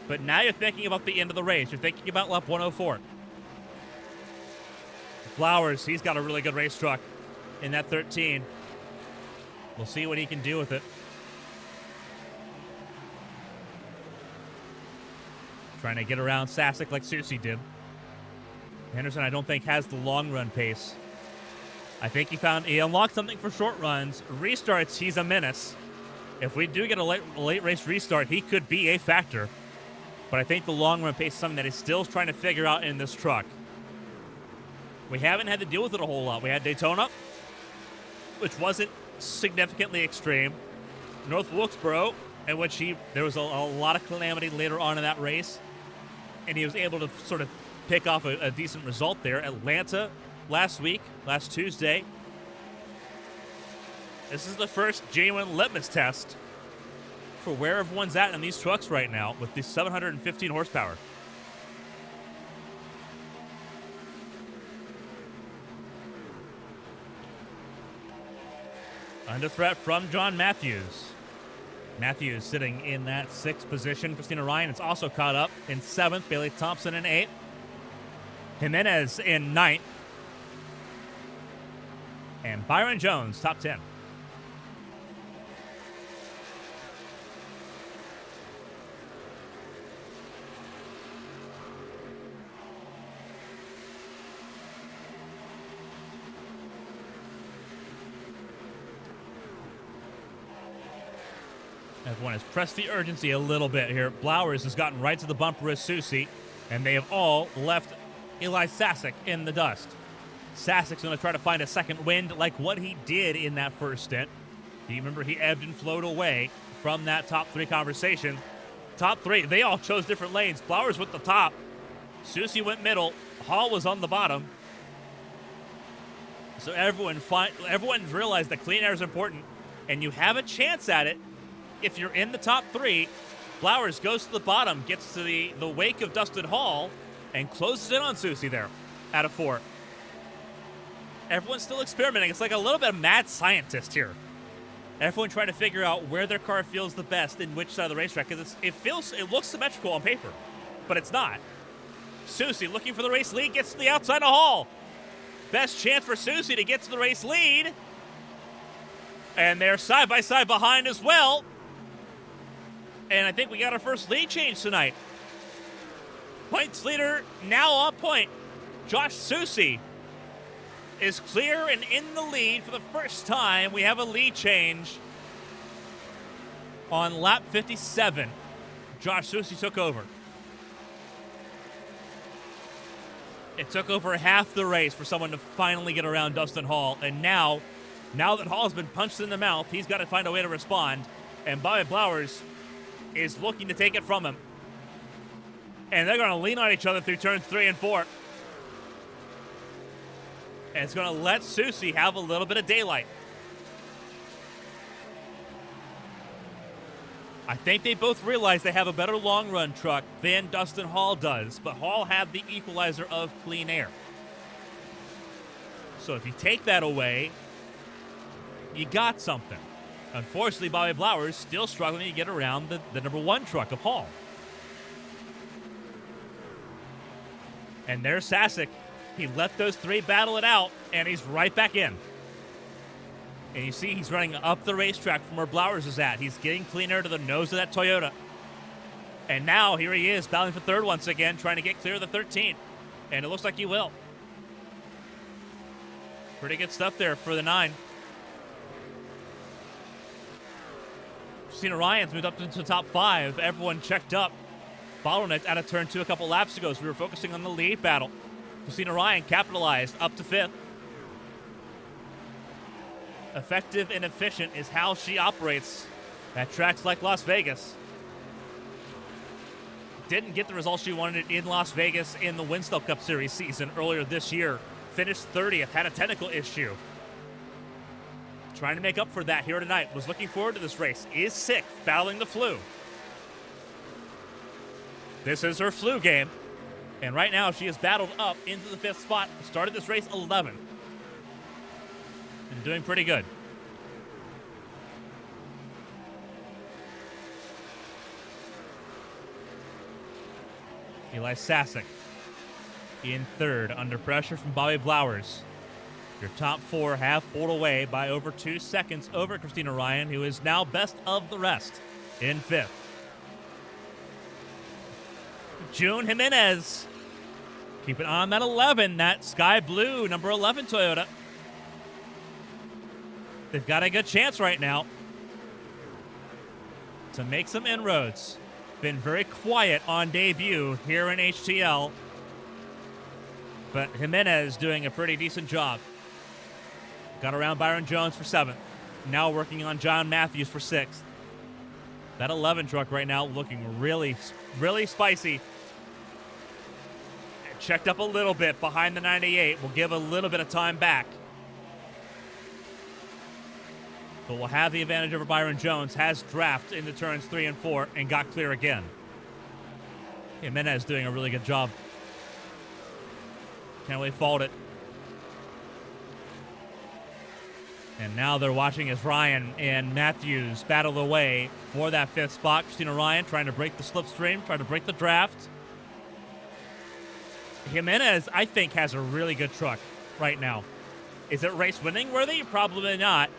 But now you're thinking about the end of the race. You're thinking about lap 104. Flowers, he's got a really good race truck in that 13. We'll see what he can do with it. Trying to get around Sasek like Susie did. Henderson, I don't think, has the long run pace. I think he unlocked something for short runs. Restarts, he's a menace. If we do get a late race restart, he could be a factor. But I think the long run pace is something that he's still trying to figure out in this truck. We haven't had to deal with it a whole lot. We had Daytona, which wasn't significantly extreme. North Wilkesboro, in which there was a lot of calamity later on in that race, and he was able to sort of pick off a decent result there. Atlanta last Tuesday. This is the first genuine litmus test for where everyone's at in these trucks right now with the 715 horsepower. Under threat from John Matthews. Matthews sitting in that 6th position. Christina Ryan is also caught up in 7th. Bailey Thompson in 8th. Jimenez in 9th. And Byron Jones, top 10. Everyone has pressed the urgency a little bit here. Blowers has gotten right to the bumper as Susie, and they have all left Eli Sasek in the dust. Sasek's going to try to find a second wind like what he did in that first stint. You remember he ebbed and flowed away from that top 3 conversation. Top 3, they all chose different lanes. Blowers went the top. Susie went middle. Hall was on the bottom. So everyone realized that clean air is important, and you have a chance at it. If you're in the top 3, Blowers goes to the bottom, gets to the wake of Dustin Hall, and closes in on Susie there out of 4. Everyone's still experimenting. It's like a little bit of mad scientist here. Everyone trying to figure out where their car feels the best in which side of the racetrack, because it looks symmetrical on paper, but it's not. Susie looking for the race lead, gets to the outside of Hall. Best chance for Susie to get to the race lead. And they're side by side behind as well. And I think we got our first lead change tonight. Points leader now on point. Josh Susie is clear and in the lead for the first time. We have a lead change on lap 57. Josh Susie took over. It took over half the race for someone to finally get around Dustin Hall. And now that Hall's been punched in the mouth, he's got to find a way to respond. And Bobby Blowers is looking to take it from him. And they're going to lean on each other through turns 3 and 4. And it's going to let Susie have a little bit of daylight. I think they both realize they have a better long-run truck than Dustin Hall does, but Hall had the equalizer of clean air. So if you take that away, you got something. Unfortunately, Bobby Blowers still struggling to get around the number 1 truck of Hall. And there's Sasek. He let those 3 battle it out, and he's right back in. And you see he's running up the racetrack from where Blowers is at. He's getting clean air to the nose of that Toyota. And now here he is, battling for 3rd once again, trying to get clear of the 13th. And it looks like he will. Pretty good stuff there for the 9. Christina Ryan's moved up into the top 5. Everyone checked up. Bottleneck out of turn 2 a couple laps ago, so we were focusing on the lead battle. Christina Ryan capitalized up to 5th. Effective and efficient is how she operates at tracks like Las Vegas. Didn't get the results she wanted in Las Vegas in the Winstall Cup Series season earlier this year. Finished 30th, had a technical issue. Trying to make up for that here tonight. Was looking forward to this race. Is 6th, battling the flu. This is her flu game. And right now she has battled up into the 5th spot. Started this race 11th. And doing pretty good. Eli Sasek in 3rd, under pressure from Bobby Blowers. Your top 4 have pulled away by over 2 seconds over Christina Ryan, who is now best of the rest in 5th. June Jimenez keep it on that 11, that sky blue number 11 Toyota. They've got a good chance right now to make some inroads. Been very quiet on debut here in HTL. But Jimenez doing a pretty decent job. Got around Byron Jones for 7th. Now working on John Matthews for 6th. That 11 truck right now looking really, really spicy. Checked up a little bit behind the 98. We'll give a little bit of time back. But we'll have the advantage over Byron Jones. Has draft into turns 3 and 4 and got clear again. Jimenez doing a really good job. Can't really fault it. And now they're watching as Ryan and Matthews battle away for that 5th spot. Christina Ryan trying to break the slipstream, trying to break the draft. Jimenez, I think, has a really good truck right now. Is it race winning worthy? Probably not.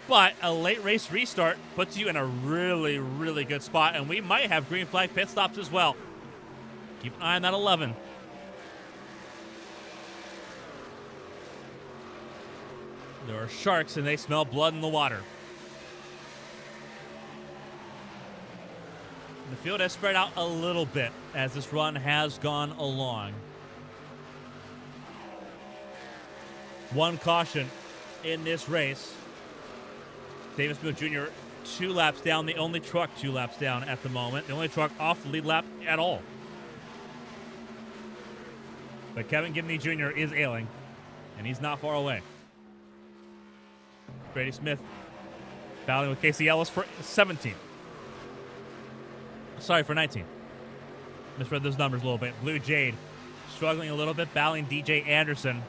But a late race restart puts you in a really, really good spot, and we might have green flag pit stops as well. Keep an eye on that 11. There are sharks, and they smell blood in the water. The field has spread out a little bit as this run has gone along. One caution in this race. Davis Booth Jr. 2 laps down, the only truck 2 laps down at the moment. The only truck off the lead lap at all. But Kevin Gibney Jr. is ailing, and he's not far away. Brady Smith battling with Casey Ellis for 17th. Sorry, for 19th. Misread those numbers a little bit. Blue Jade struggling a little bit, battling DJ Anderson.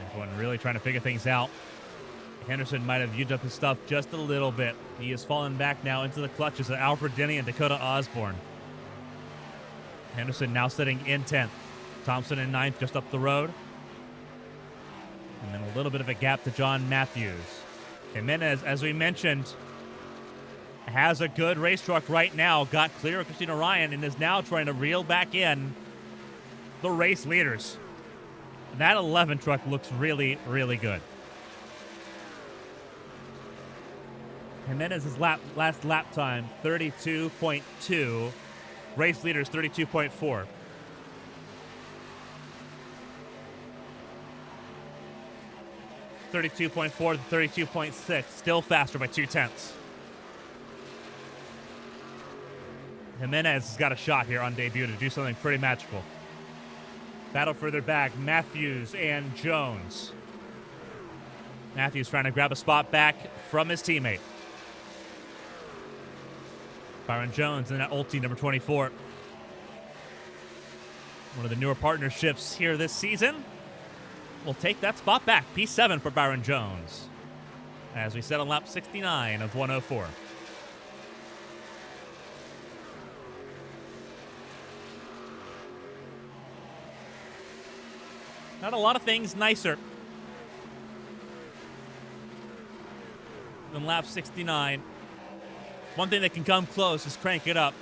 Everyone really trying to figure things out. Henderson might have used up his stuff just a little bit. He has fallen back now into the clutches of Alfred Denny and Dakota Osborne. Henderson now sitting in 10th. Thompson in 9th, just up the road. And then a little bit of a gap to John Matthews. Jimenez, as we mentioned, has a good race truck right now. Got clear of Christina Ryan and is now trying to reel back in the race leaders. That 11 truck looks really, really good. Jimenez's last lap time, 32.2. Race leaders, 32.4. (32.4) to 32.6, still faster by 0.2. Jimenez has got a shot here on debut to do something pretty magical. Battle further back, Matthews and Jones. Matthews trying to grab a spot back from his teammate. Byron Jones in that Ulti number 24. One of the newer partnerships here this season. Will take that spot back. P7 for Byron Jones. As we set on lap 69 of 104. Not a lot of things nicer than lap 69. One thing that can come close is crank it up.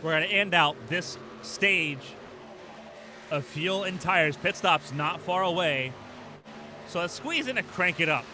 We're going to end out this stage of fuel and tires. Pit stops not far away. So let's squeeze in and crank it up.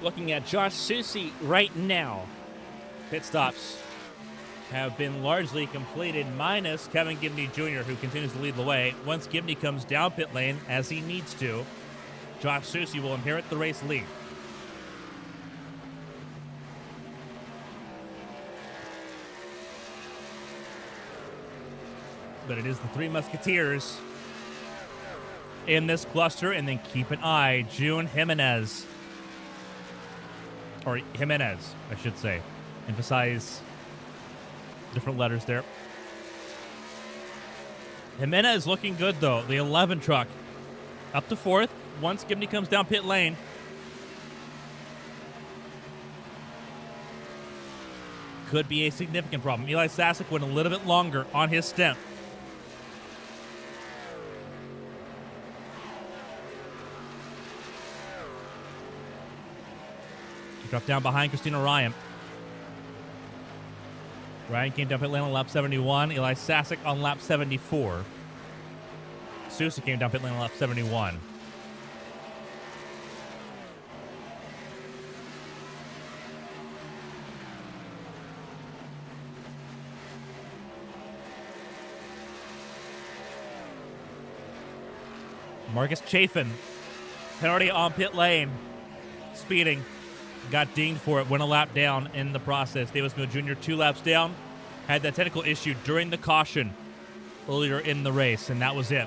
Looking at Josh Susie right now. Pit stops have been largely completed, minus Kevin Gibney Jr., who continues to lead the way. Once Gibney comes down pit lane, as he needs to, Josh Susie will inherit the race lead. But it is the Three Musketeers in this cluster, and then keep an eye, June Jimenez. Or Jimenez, I should say. Emphasize different letters there. Jimenez looking good, though. The 11 truck up to 4th once Gibney comes down pit lane. Could be a significant problem. Eli Sasek went a little bit longer on his stint. Dropped down behind Christina Ryan. Ryan came down pit lane on lap 71. Eli Sasek on lap 74. Sousa came down pit lane on lap 71. Marcus Chafin, penalty on pit lane. Speeding. Got dinged for it, went a lap down in the process. Davis Mills Jr. 2 laps down. Had that technical issue during the caution earlier in the race, and that was it.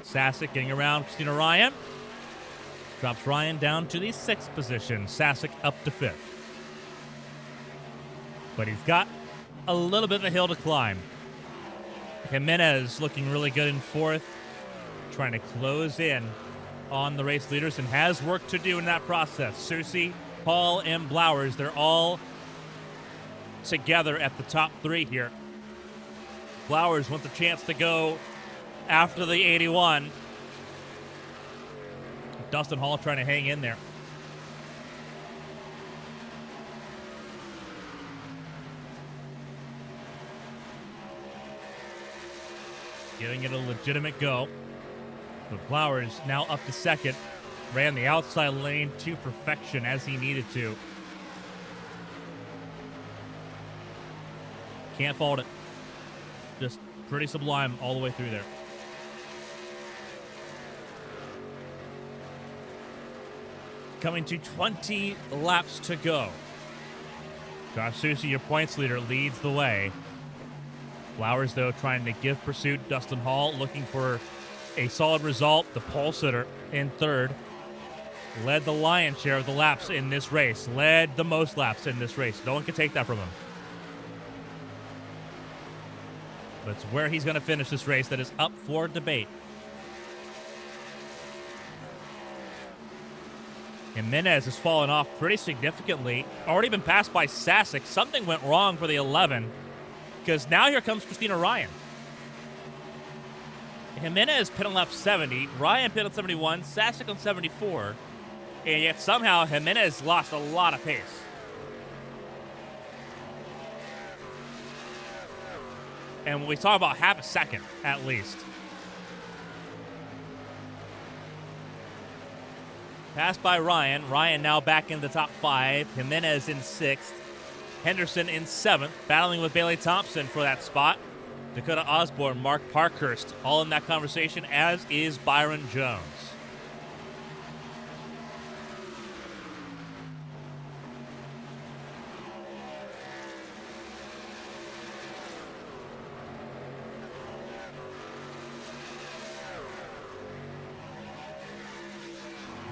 Sasek getting around Christina Ryan. Drops Ryan down to the 6th position. Sasek up to 5th. But he's got a little bit of a hill to climb. Jimenez looking really good in 4th. Trying to close in on the race leaders and has work to do in that process. Susie, Paul, and Blowers, they're all together at the top 3 here. Blowers wants a chance to go after the 81. Dustin Hall trying to hang in there. Giving it a legitimate go. But Blowers now up to 2nd. Ran the outside lane to perfection as he needed to. Can't fault it. Just pretty sublime all the way through there. Coming to 20 laps to go. Josh Susie, your points leader, leads the way. Flowers, though, trying to give pursuit. Dustin Hall looking for a solid result. The pole sitter in 3rd. Led the lion's share of the laps in this race. Led the most laps in this race. No one can take that from him. But it's where he's going to finish this race that is up for debate. Jimenez has fallen off pretty significantly. Already been passed by Sasek. Something went wrong for the 11. Because now here comes Christina Ryan. Jimenez pit on lap 70. Ryan pit on 71. Sasek on 74. And yet somehow Jimenez lost a lot of pace. And when we talk about half a second, at least. Passed by Ryan. Ryan now back in the top 5. Jimenez in 6th. Henderson in 7th. Battling with Bailey Thompson for that spot. Dakota Osborne, Mark Parkhurst, all in that conversation, as is Byron Jones.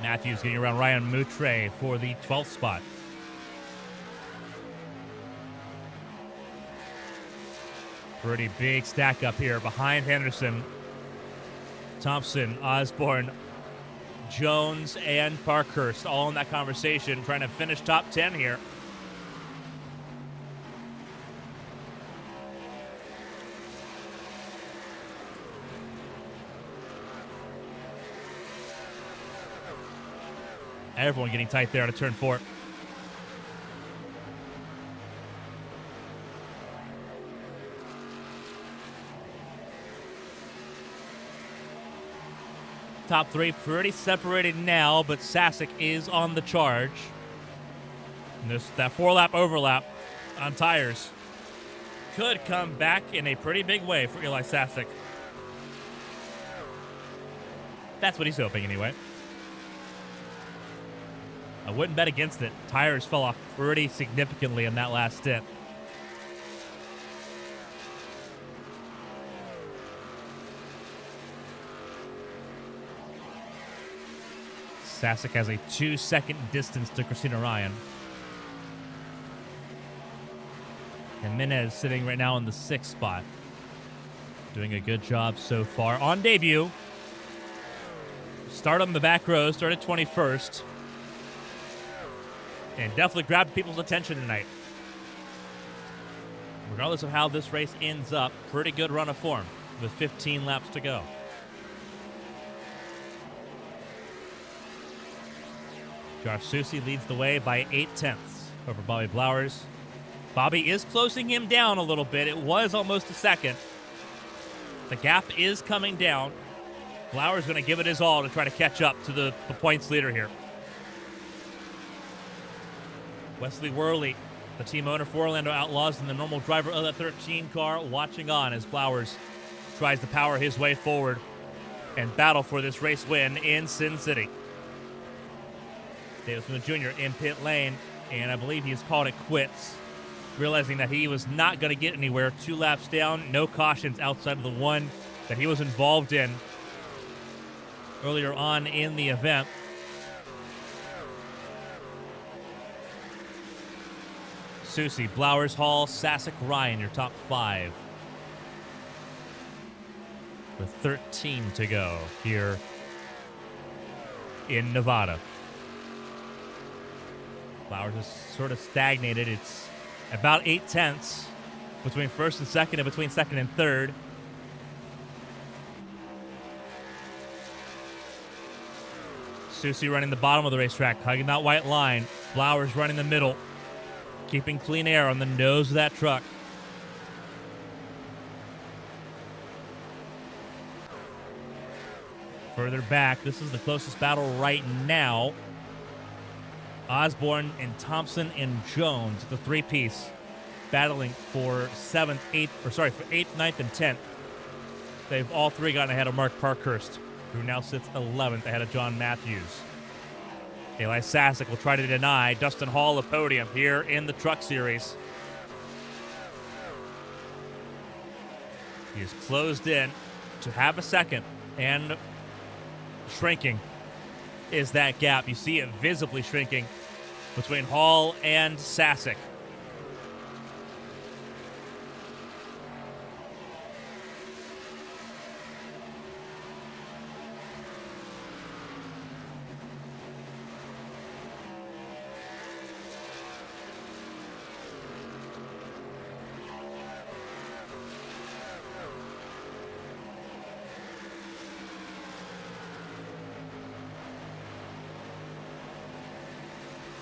Matthews getting around Ryan Moutre for the 12th spot. Pretty big stack up here behind Henderson. Thompson, Osborne, Jones, and Parkhurst all in that conversation, trying to finish top 10 here. Everyone getting tight there to turn 4. top three pretty separated now, but Sasek is on the charge. And that 4-lap overlap on tires could come back in a pretty big way for Eli Sasek. That's what he's hoping anyway. I wouldn't bet against it. Tires fell off pretty significantly in that last stint. Sasek has a 2-second distance to Christina Ryan. And Jimenez sitting right now in the 6th spot. Doing a good job so far. On debut, start on the back row, started 21st. And definitely grabbed people's attention tonight. Regardless of how this race ends up, pretty good run of form with 15 laps to go. Josh Susi leads the way by 0.8 over Bobby Blowers. Bobby is closing him down a little bit. It was almost a second. The gap is coming down. Blowers going to give it his all to try to catch up to the points leader here. Wesley Worley, the team owner for Orlando Outlaws and the normal driver of that 13 car, watching on as Blowers tries to power his way forward and battle for this race win in Sin City. Davis Smith Jr. in pit lane, and I believe he's called it quits, realizing that he was not going to get anywhere. 2 laps down, no cautions outside of the one that he was involved in earlier on in the event. Susi, Blowers, Hall, Sasek, Ryan, your top 5. With 13 to go here in Nevada. Blowers is sort of stagnated. It's about 0.8 between first and second and between second and third. Susi running the bottom of the racetrack, hugging that white line. Blowers running the middle, keeping clean air on the nose of that truck. Further back, this is the closest battle right now. Osborne and Thompson and Jones, the 3-piece, battling for 7th, 8th, or sorry, for 8th, 9th, and 10th. They've all three gotten ahead of Mark Parkhurst, who now sits 11th ahead of John Matthews. Eli Sasek will try to deny Dustin Hall a podium here in the Truck Series. He is closed in to have a second, and shrinking is that gap. You see it visibly shrinking between Hall and Sasek.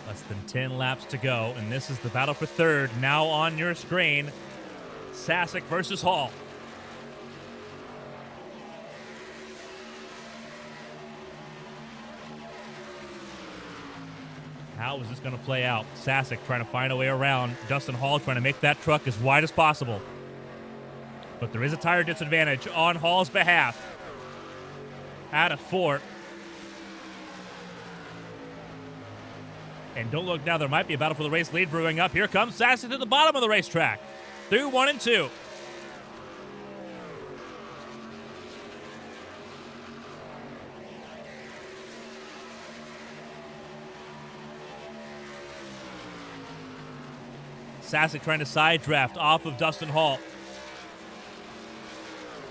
Less than 10 laps to go, and this is the battle for third. Now on your screen, Sasek versus Hall. How is this going to play out? Sasek trying to find a way around. Dustin Hall trying to make that truck as wide as possible. But there is a tire disadvantage on Hall's behalf. Out of 4. And don't look now, there might be a battle for the race lead brewing up. Here comes Sasek to the bottom of the racetrack. Through 1 and 2. Sasek trying to side draft off of Dustin Hall.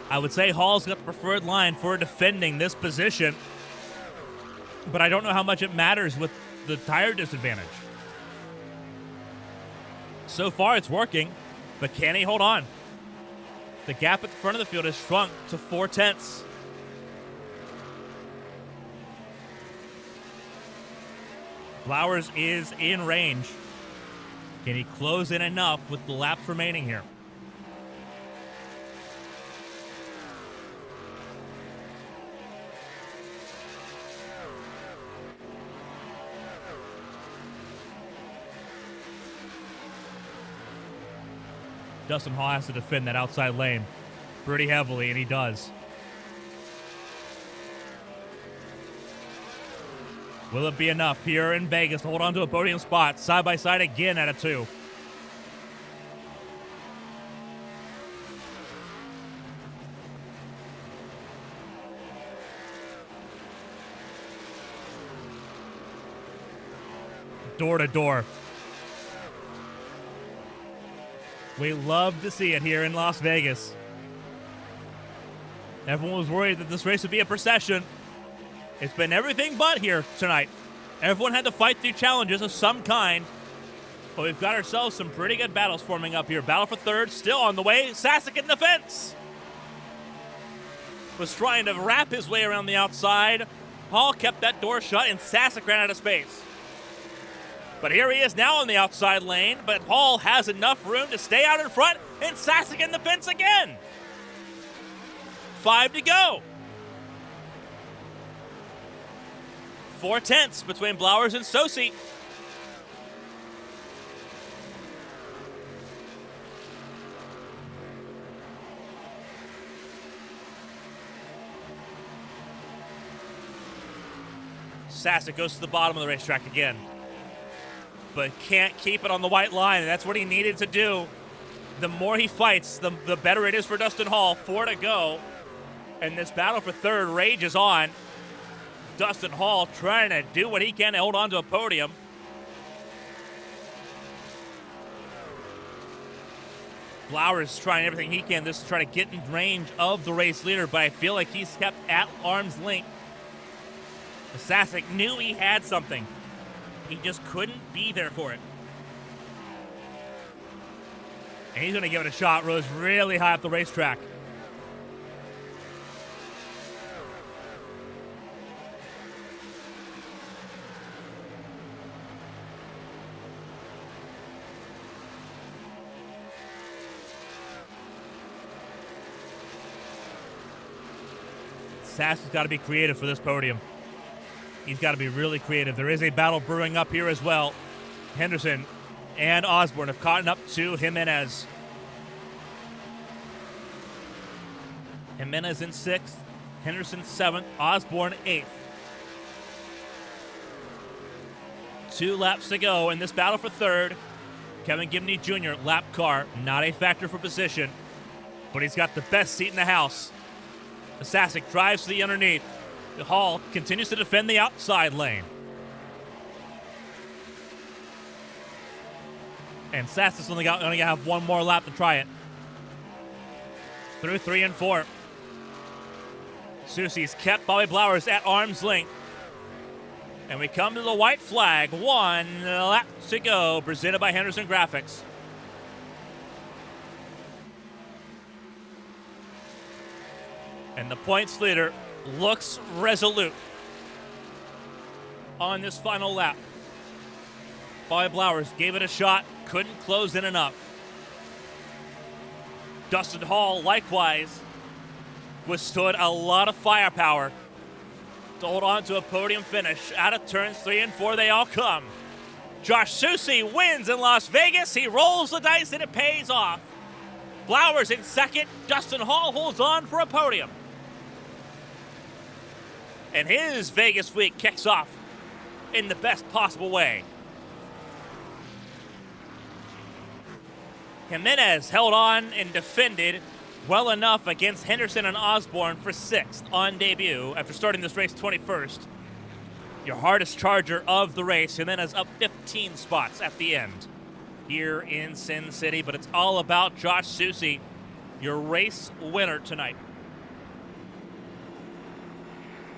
I would say Hall's got the preferred line for defending this position, but I don't know how much it matters with the tire disadvantage. So far it's working, but can he hold on? The gap at the front of the field has shrunk to 0.4. Blowers is in range. Can he close in enough with the laps remaining here? Dustin Hall has to defend that outside lane pretty heavily, and he does. Will it be enough here in Vegas to hold on to a podium spot? Side by side again at a 2. Door to door. We love to see it here in Las Vegas. Everyone was worried that this race would be a procession. It's been everything but here tonight. Everyone had to fight through challenges of some kind. But we've got ourselves some pretty good battles forming up here. Battle for third, still on the way. Sasek in the fence. Was trying to wrap his way around the outside. Hall kept that door shut, and Sasek ran out of space. But here he is now on the outside lane, but Hall has enough room to stay out in front, and Sasek in the fence again. 5 to go. 4/10 between Blowers and Sosi. Sasek goes to the bottom of the racetrack again, but can't keep it on the white line, and that's what he needed to do. The more he fights, the better it is for Dustin Hall. 4 to go, and this battle for third rages on. Dustin Hall trying to do what he can to hold on to a podium. Blowers trying everything he can just to try to get in range of the race leader, but I feel like he's kept at arm's length. Sasek knew he had something. He just couldn't be there for it. And he's going to give it a shot. Rose really high up the racetrack. Sass has got to be creative for this podium. He's got to be really creative. There is a battle brewing up here as well. Henderson and Osborne have caught up to Jimenez. Jimenez in 6th, Henderson 7th, Osborne 8th. 2 laps to go in this battle for third. Kevin Gibney Jr., lap car, not a factor for position, but he's got the best seat in the house. Sasek drives to the underneath. Hall continues to defend the outside lane. And Sassek's only got to have one more lap to try it. Through 3 and 4. Susie's kept Bobby Blowers at arm's length. And we come to the white flag. 1 lap to go, presented by Henderson Graphics. And the points leader looks resolute on this final lap. Bobby Blowers gave it a shot, couldn't close in enough. Dustin Hall, likewise, withstood a lot of firepower to hold on to a podium finish. Out of turns 3 and 4, they all come. Josh Susie wins in Las Vegas. He rolls the dice and it pays off. Blowers in 2nd. Dustin Hall holds on for a podium. And his Vegas week kicks off in the best possible way. Jimenez held on and defended well enough against Henderson and Osborne for 6th on debut after starting this race 21st. Your hardest charger of the race, Jimenez up 15 spots at the end here in Sin City, but it's all about Josh Susie, your race winner tonight.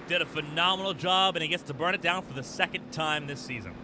Did a phenomenal job, and he gets to burn it down for the 2nd time this season.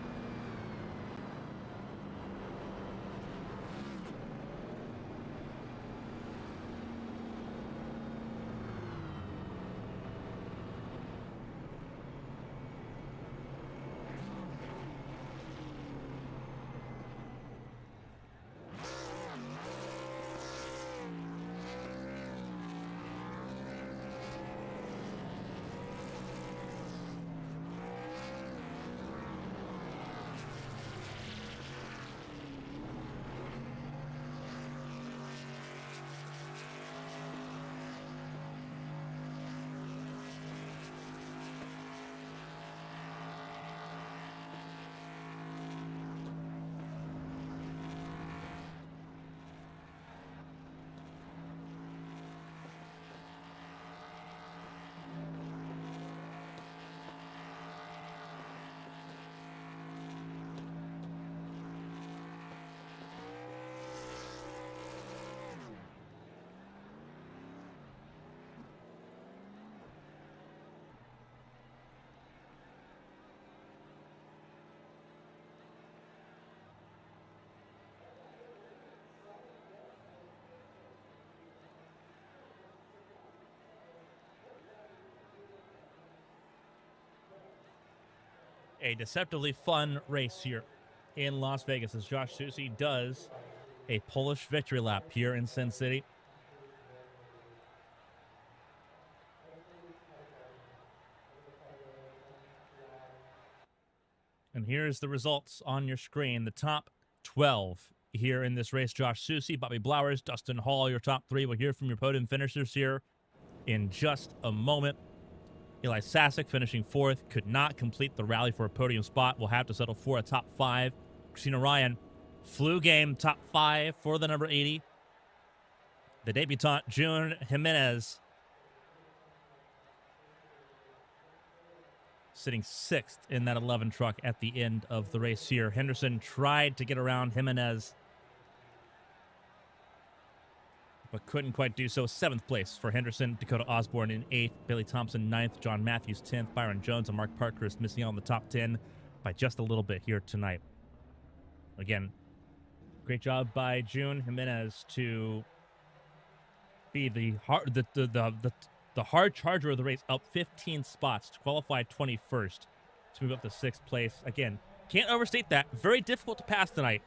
a deceptively fun race here in Las Vegas as Josh Susie does a Polish victory lap here in Sin City. And here's the results on your screen. The top 12 here in this race: Josh Susie, Bobby Blowers, Dustin Hall, your top 3. We'll hear from your podium finishers here in just a moment. Eli Sasek finishing 4th, could not complete the rally for a podium spot. Will have to settle for a top 5. Christina Ryan, flu game, top 5 for the number 80. The debutante, June Jimenez, sitting 6th in that 11 truck at the end of the race here. Henderson tried to get around Jimenez, but couldn't quite do so. 7th place for Henderson. Dakota Osborne in 8th. Bailey Thompson 9th. John Matthews 10th. Byron Jones and Mark Parkhurst missing out on the top 10 by just a little bit here tonight. Again, great job by June Jimenez to be the hard charger of the race, up 15 spots to qualify 21st to move up to 6th place. Again, can't overstate that. Very difficult to pass tonight.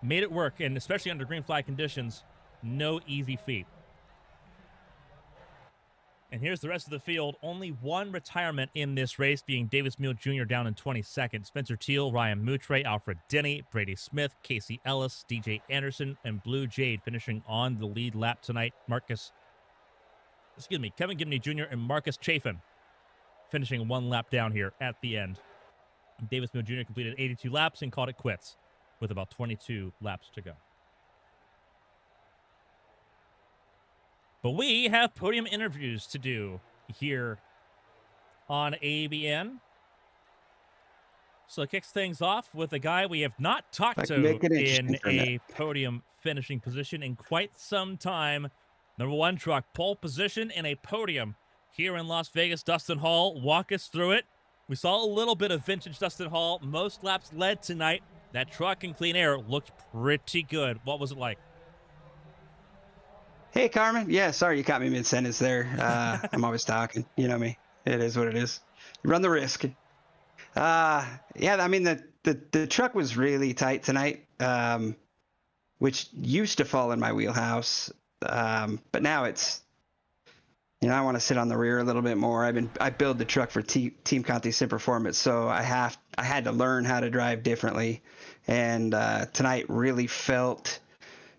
Made it work, and especially under green flag conditions, no easy feat. And here's the rest of the field. Only one retirement in this race, being Davis Mule Jr. down in 22nd. Spencer Teal, Ryan Moutre, Alfred Denny, Brady Smith, Casey Ellis, DJ Anderson, and Blue Jade finishing on the lead lap tonight. Kevin Gibney Jr. and Marcus Chafin finishing 1 lap down here at the end. Davis Mule Jr. completed 82 laps and called it quits with about 22 laps to go. But we have podium interviews to do here on ABN. So it kicks things off with a guy we have not talked to in a podium finishing position in quite some time. Number 1 truck, pole position in a podium here in Las Vegas. Dustin Hall, walk us through it. We saw a little bit of vintage Dustin Hall. Most laps led tonight. That truck in clean air looked pretty good. What was it like? Hey, Carmen. Yeah, sorry you caught me mid-sentence there. I'm always talking. You know me. It is what it is. You run the risk. Yeah, I mean, the truck was really tight tonight, which used to fall in my wheelhouse. But now it's, I want to sit on the rear a little bit more. I build the truck for Team Conti Sim Performance, so I had to learn how to drive differently. And tonight really felt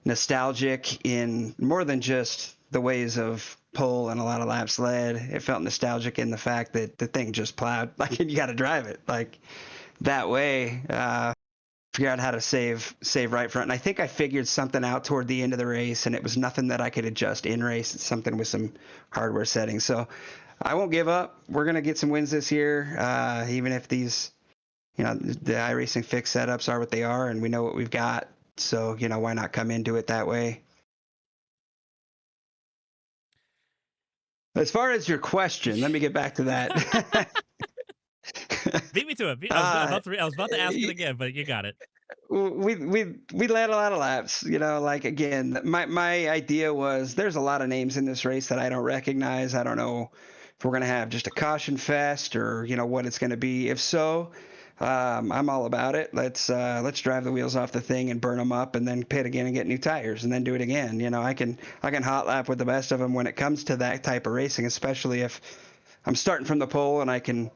nostalgic in more than just the ways of pole and a lot of laps led. It felt nostalgic in the fact that the thing just plowed. Like, you got to drive it like that way. Figure out how to save right front. And I think I figured something out toward the end of the race, and it was nothing that I could adjust in race. It's something with some hardware settings. So I won't give up. We're going to get some wins this year, even if these, the iRacing fixed setups are what they are, and we know what we've got. So, why not come into it that way? As far as your question, let me get back to that. Beat me to it. I was about to ask it again, but you got it. We led a lot of laps. Again, my idea was there's a lot of names in this race that I don't recognize. I don't know if we're going to have just a caution fest or what it's going to be. If so, I'm all about it. Let's drive the wheels off the thing and burn them up, and then pit again and get new tires, and then do it again. I can hot lap with the best of them when it comes to that type of racing, especially if I'm starting from the pole and I can,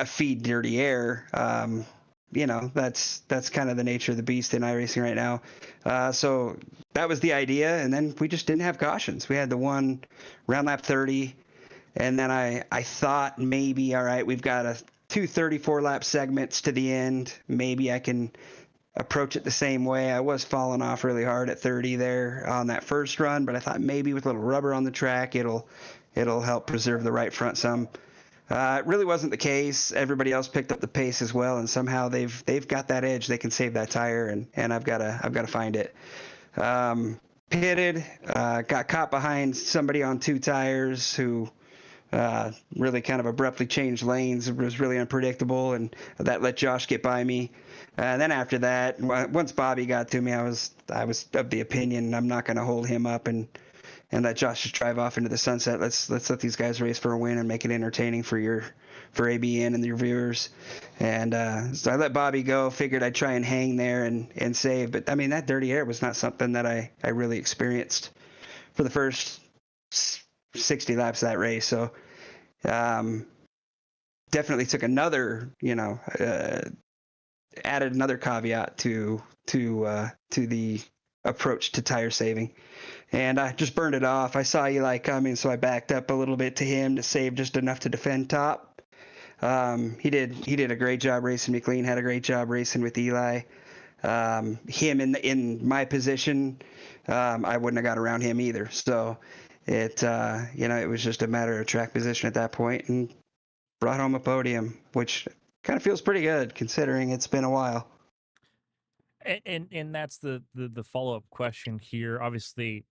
feed dirty air. That's kind of the nature of the beast in iRacing right now. So that was the idea, and then we just didn't have cautions. We had the one round lap 30, and then I thought maybe, all right, we've got two 34-lap segments to the end. Maybe I can approach it the same way. I was falling off really hard at 30 there on that first run, but I thought maybe with a little rubber on the track, it'll help preserve the right front some. It really wasn't the case. Everybody else picked up the pace as well, and somehow they've got that edge. They can save that tire, and I've got to find it. Pitted, got caught behind somebody on 2 tires who really kind of abruptly changed lanes. It was really unpredictable, and that let Josh get by me. And then after that, once Bobby got to me, I was of the opinion I'm not going to hold him up and and let Josh just drive off into the sunset. Let's let these guys race for a win and make it entertaining for ABN and your viewers. And so I let Bobby go. Figured I'd try and hang there and save. But I mean, that dirty air was not something that I really experienced for the first 60 laps of that race. So definitely took another, added another caveat to the approach to tire saving. And I just burned it off. I saw Eli coming, so I backed up a little bit to him to save just enough to defend top. He did a great job racing McLean, had a great job racing with Eli. Him in my position, I wouldn't have got around him either. So it was just a matter of track position at that point, and brought home a podium, which kind of feels pretty good considering it's been a while. And that's the follow-up question here. Obviously,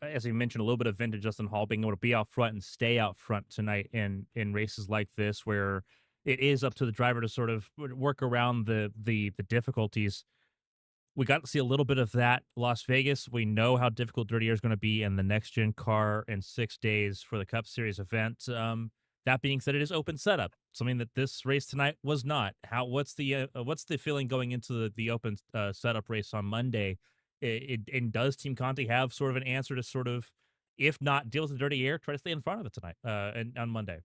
as you mentioned, a little bit of vintage Justin Hall being able to be out front and stay out front tonight in races like this, where it is up to the driver to sort of work around the difficulties. We got to see a little bit of that Las Vegas. We know how difficult Dirty Air is going to be in the next gen car in 6 days for the Cup Series event. That being said, it is open setup, something that this race tonight was not. What's the feeling going into the open setup race on Monday? And does Team Conti have sort of an answer to sort of, if not deal with the dirty air, try to stay in front of it tonight and on Monday?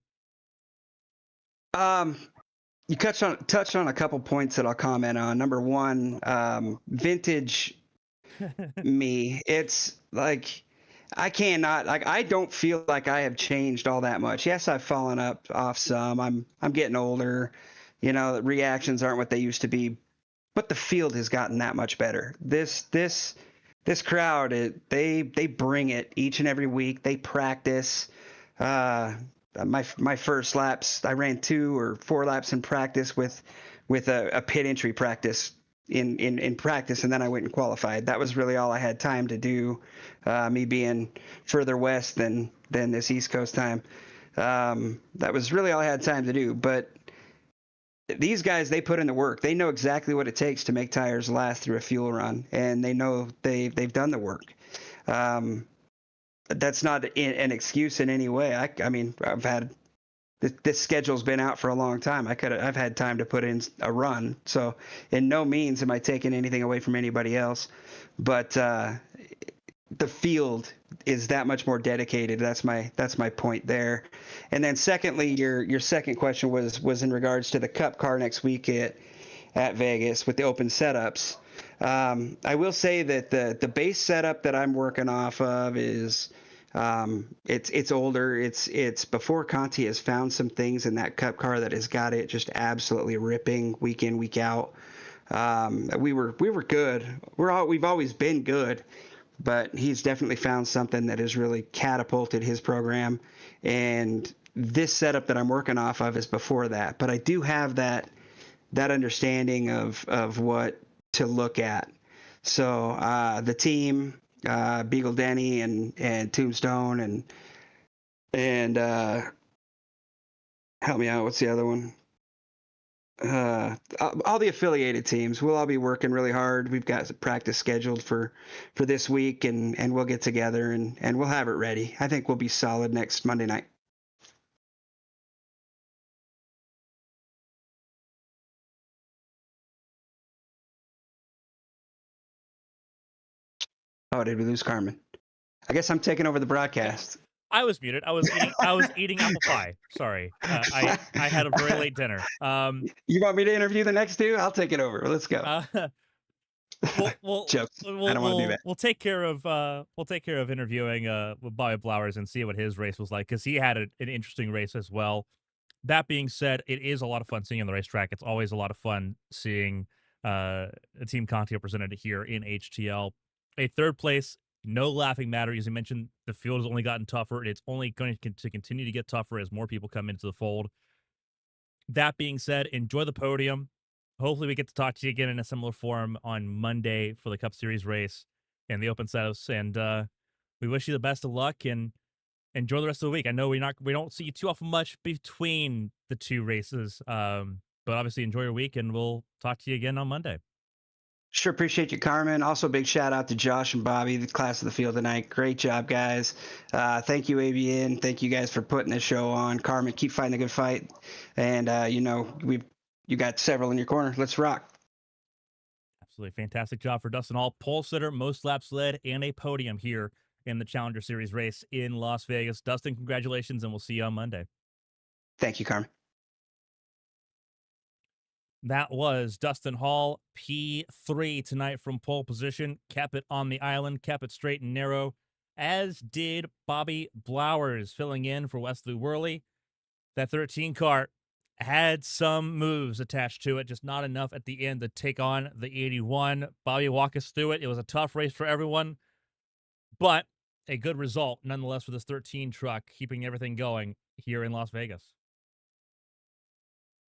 You touched on a couple points that I'll comment on. Number one, vintage me. It's like I don't feel like I have changed all that much. Yes, I've fallen off some. I'm getting older. The reactions aren't what they used to be, but the field has gotten that much better. This crowd, they bring it each and every week. They practice. My first laps, I ran 2 or 4 laps in practice with a pit entry practice in practice, and then I went and qualified. That was really all I had time to do, me being further west than this East Coast time. That was really all I had time to do. But these guys, they put in the work. They know exactly what it takes to make tires last through a fuel run, and they know they've done the work. That's not an excuse in any way. I mean, I've had this schedule's been out for a long time. I've had time to put in a run. So in no means am I taking anything away from anybody else, but the field is that much more dedicated. That's my point there. And then secondly, your second question was in regards to the Cup car next week at Vegas with the open setups. I will say that the base setup that I'm working off of is it's older. It's before Conti has found some things in that Cup car that has got it just absolutely ripping week in, week out. We were good. We've always been good, but he's definitely found something that has really catapulted his program. And this setup that I'm working off of is before that. But I do have that understanding of what to look at. So the team, Beagle Denny and Tombstone and help me out. What's the other one? All the affiliated teams. We'll all be working really hard. We've got practice scheduled for this week, and we'll get together and we'll have it ready. I think we'll be solid next Monday night. Oh, did we lose Carmen? I guess I'm taking over the broadcast. I was muted. I was eating apple pie. Sorry, I had a very late dinner. You want me to interview the next two? I'll take it over. Let's go. Jokes. I don't want to do that. We'll take care of interviewing Bobby Blowers and see what his race was like, because he had an interesting race as well. That being said, it is a lot of fun seeing on the racetrack. It's always a lot of fun seeing a Team Conti represented here in HTL. A third place, no laughing matter. As you mentioned, the field has only gotten tougher, and it's only going to continue to get tougher as more people come into the fold. That being said, enjoy the podium. Hopefully we get to talk to you again in a similar form on Monday for the Cup Series race and the open setups. And we wish you the best of luck and enjoy the rest of the week. I know we don't see you too often much between the two races, but obviously enjoy your week, and we'll talk to you again on Monday. Sure appreciate you, Carmen. Also, big shout out to Josh and Bobby, the class of the field tonight. Great job, guys. Thank you, ABN. Thank you guys for putting this show on. Carmen, keep fighting a good fight. And you got several in your corner. Let's rock. Absolutely fantastic job for Dustin Hall, pole sitter, most laps led, and a podium here in the Challenger Series race in Las Vegas. Dustin, congratulations, and we'll see you on Monday. Thank you, Carmen. That was Dustin Hall, P3 tonight from pole position. Kept it on the island, kept it straight and narrow, as did Bobby Blowers, filling in for Wesley Worley. That 13 car had some moves attached to it, just not enough at the end to take on the 81. Bobby, walk us through it. It was a tough race for everyone, but a good result nonetheless for this 13 truck, keeping everything going here in Las Vegas.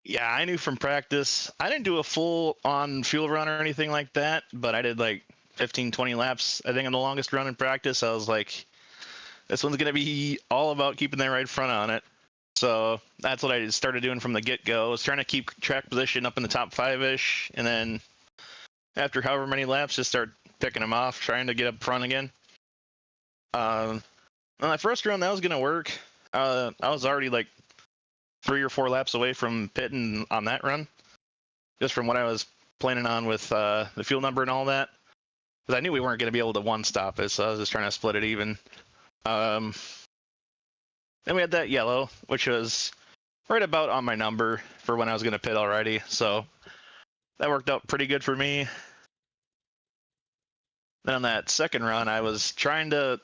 Yeah, I knew from practice. I didn't do a full on fuel run or anything like that, but I did like 15, 20 laps. I think on the longest run in practice, I was like, this one's going to be all about keeping the right front on it. So that's what I started doing from the get-go. I was trying to keep track position up in the top 5-ish, and then after however many laps, just start picking them off, trying to get up front again. On that first run, that was going to work. I was already like 3 or 4 laps away from pitting on that run, just from what I was planning on with the fuel number and all that. Because I knew we weren't going to be able to one-stop it, so I was just trying to split it even. Then we had that yellow, which was right about on my number for when I was going to pit already. So that worked out pretty good for me. Then on that second run, I was trying to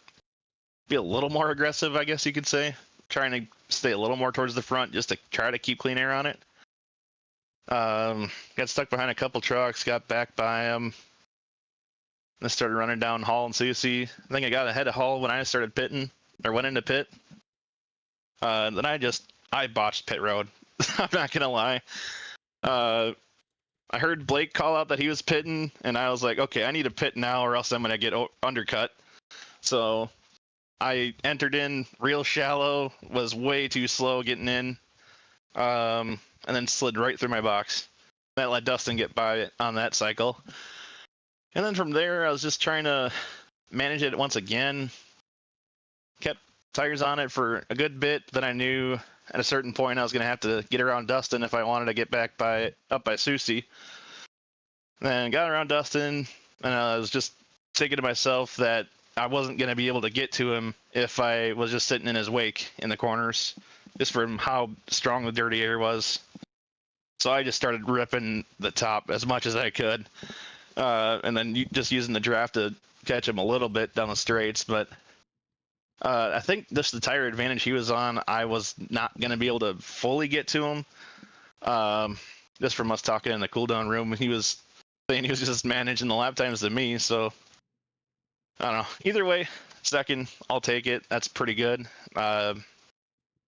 be a little more aggressive, I guess you could say. Trying to stay a little more towards the front just to try to keep clean air on it. Got stuck behind a couple trucks, got back by them. Then started running down Hall and Susie. I think I got ahead of Hall when I started pitting, or went into pit. Then I botched pit road. I'm not going to lie. I heard Blake call out that he was pitting, and I was like, okay, I need to pit now or else I'm going to get undercut. So I entered in real shallow, was way too slow getting in, and then slid right through my box. That let Dustin get by on that cycle. And then from there, I was just trying to manage it once again. Kept tires on it for a good bit, but I knew at a certain point I was going to have to get around Dustin if I wanted to get back up by Susie. Then got around Dustin, and I was just thinking to myself that I wasn't going to be able to get to him if I was just sitting in his wake in the corners, just from how strong the dirty air was. So I just started ripping the top as much as I could, and then just using the draft to catch him a little bit down the straights. But I think just the tire advantage he was on, I was not going to be able to fully get to him. Just from us talking in the cool down room, he was saying he was just managing the lap times to me. So I don't know. Either way, second, I'll take it. That's pretty good.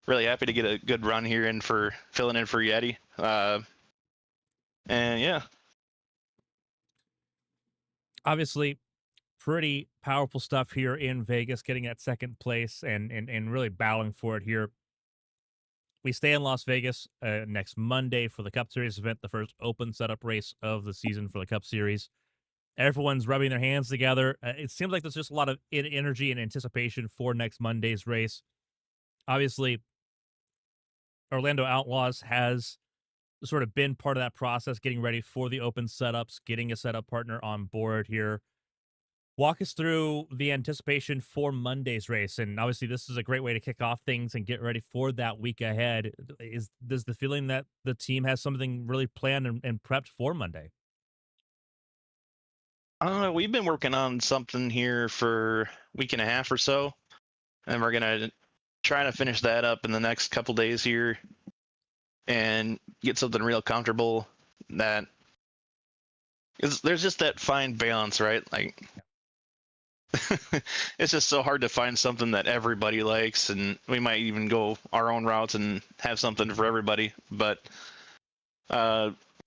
Really happy to get a good run here and for filling in for Yeti. And yeah. Obviously, pretty powerful stuff here in Vegas, getting that second place and really battling for it here. We stay in Las Vegas next Monday for the Cup Series event, the first open setup race of the season for the Cup Series. Everyone's rubbing their hands together. It seems like there's just a lot of energy and anticipation for next Monday's race. Obviously, Orlando Outlaws has sort of been part of that process, getting ready for the open setups, getting a setup partner on board here. Walk us through the anticipation for Monday's race. And obviously, this is a great way to kick off things and get ready for that week ahead. Does the feeling that the team has something really planned and prepped for Monday? We've been working on something here for a week and a half or so, and we're going to try to finish that up in the next couple days here and get something real comfortable that there's just that fine balance, right? Like, it's just so hard to find something that everybody likes, and we might even go our own routes and have something for everybody. But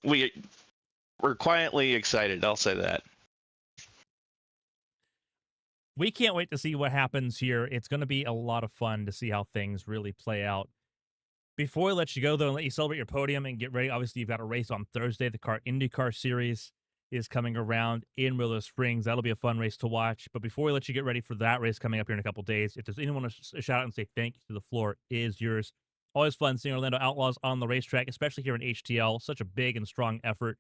we're quietly excited, I'll say that. We can't wait to see what happens here. It's going to be a lot of fun to see how things really play out. Before I let you go, though, and let you celebrate your podium and get ready, obviously you've got a race on Thursday, the IndyCar Series. is coming around in Willow Springs. That'll be a fun race to watch. But before we let you get ready for that race coming up here in a couple days, if there's anyone to shout out and say thank you, the floor is yours. Always fun seeing Orlando Outlaws on the racetrack, especially here in HTL. Such a big and strong effort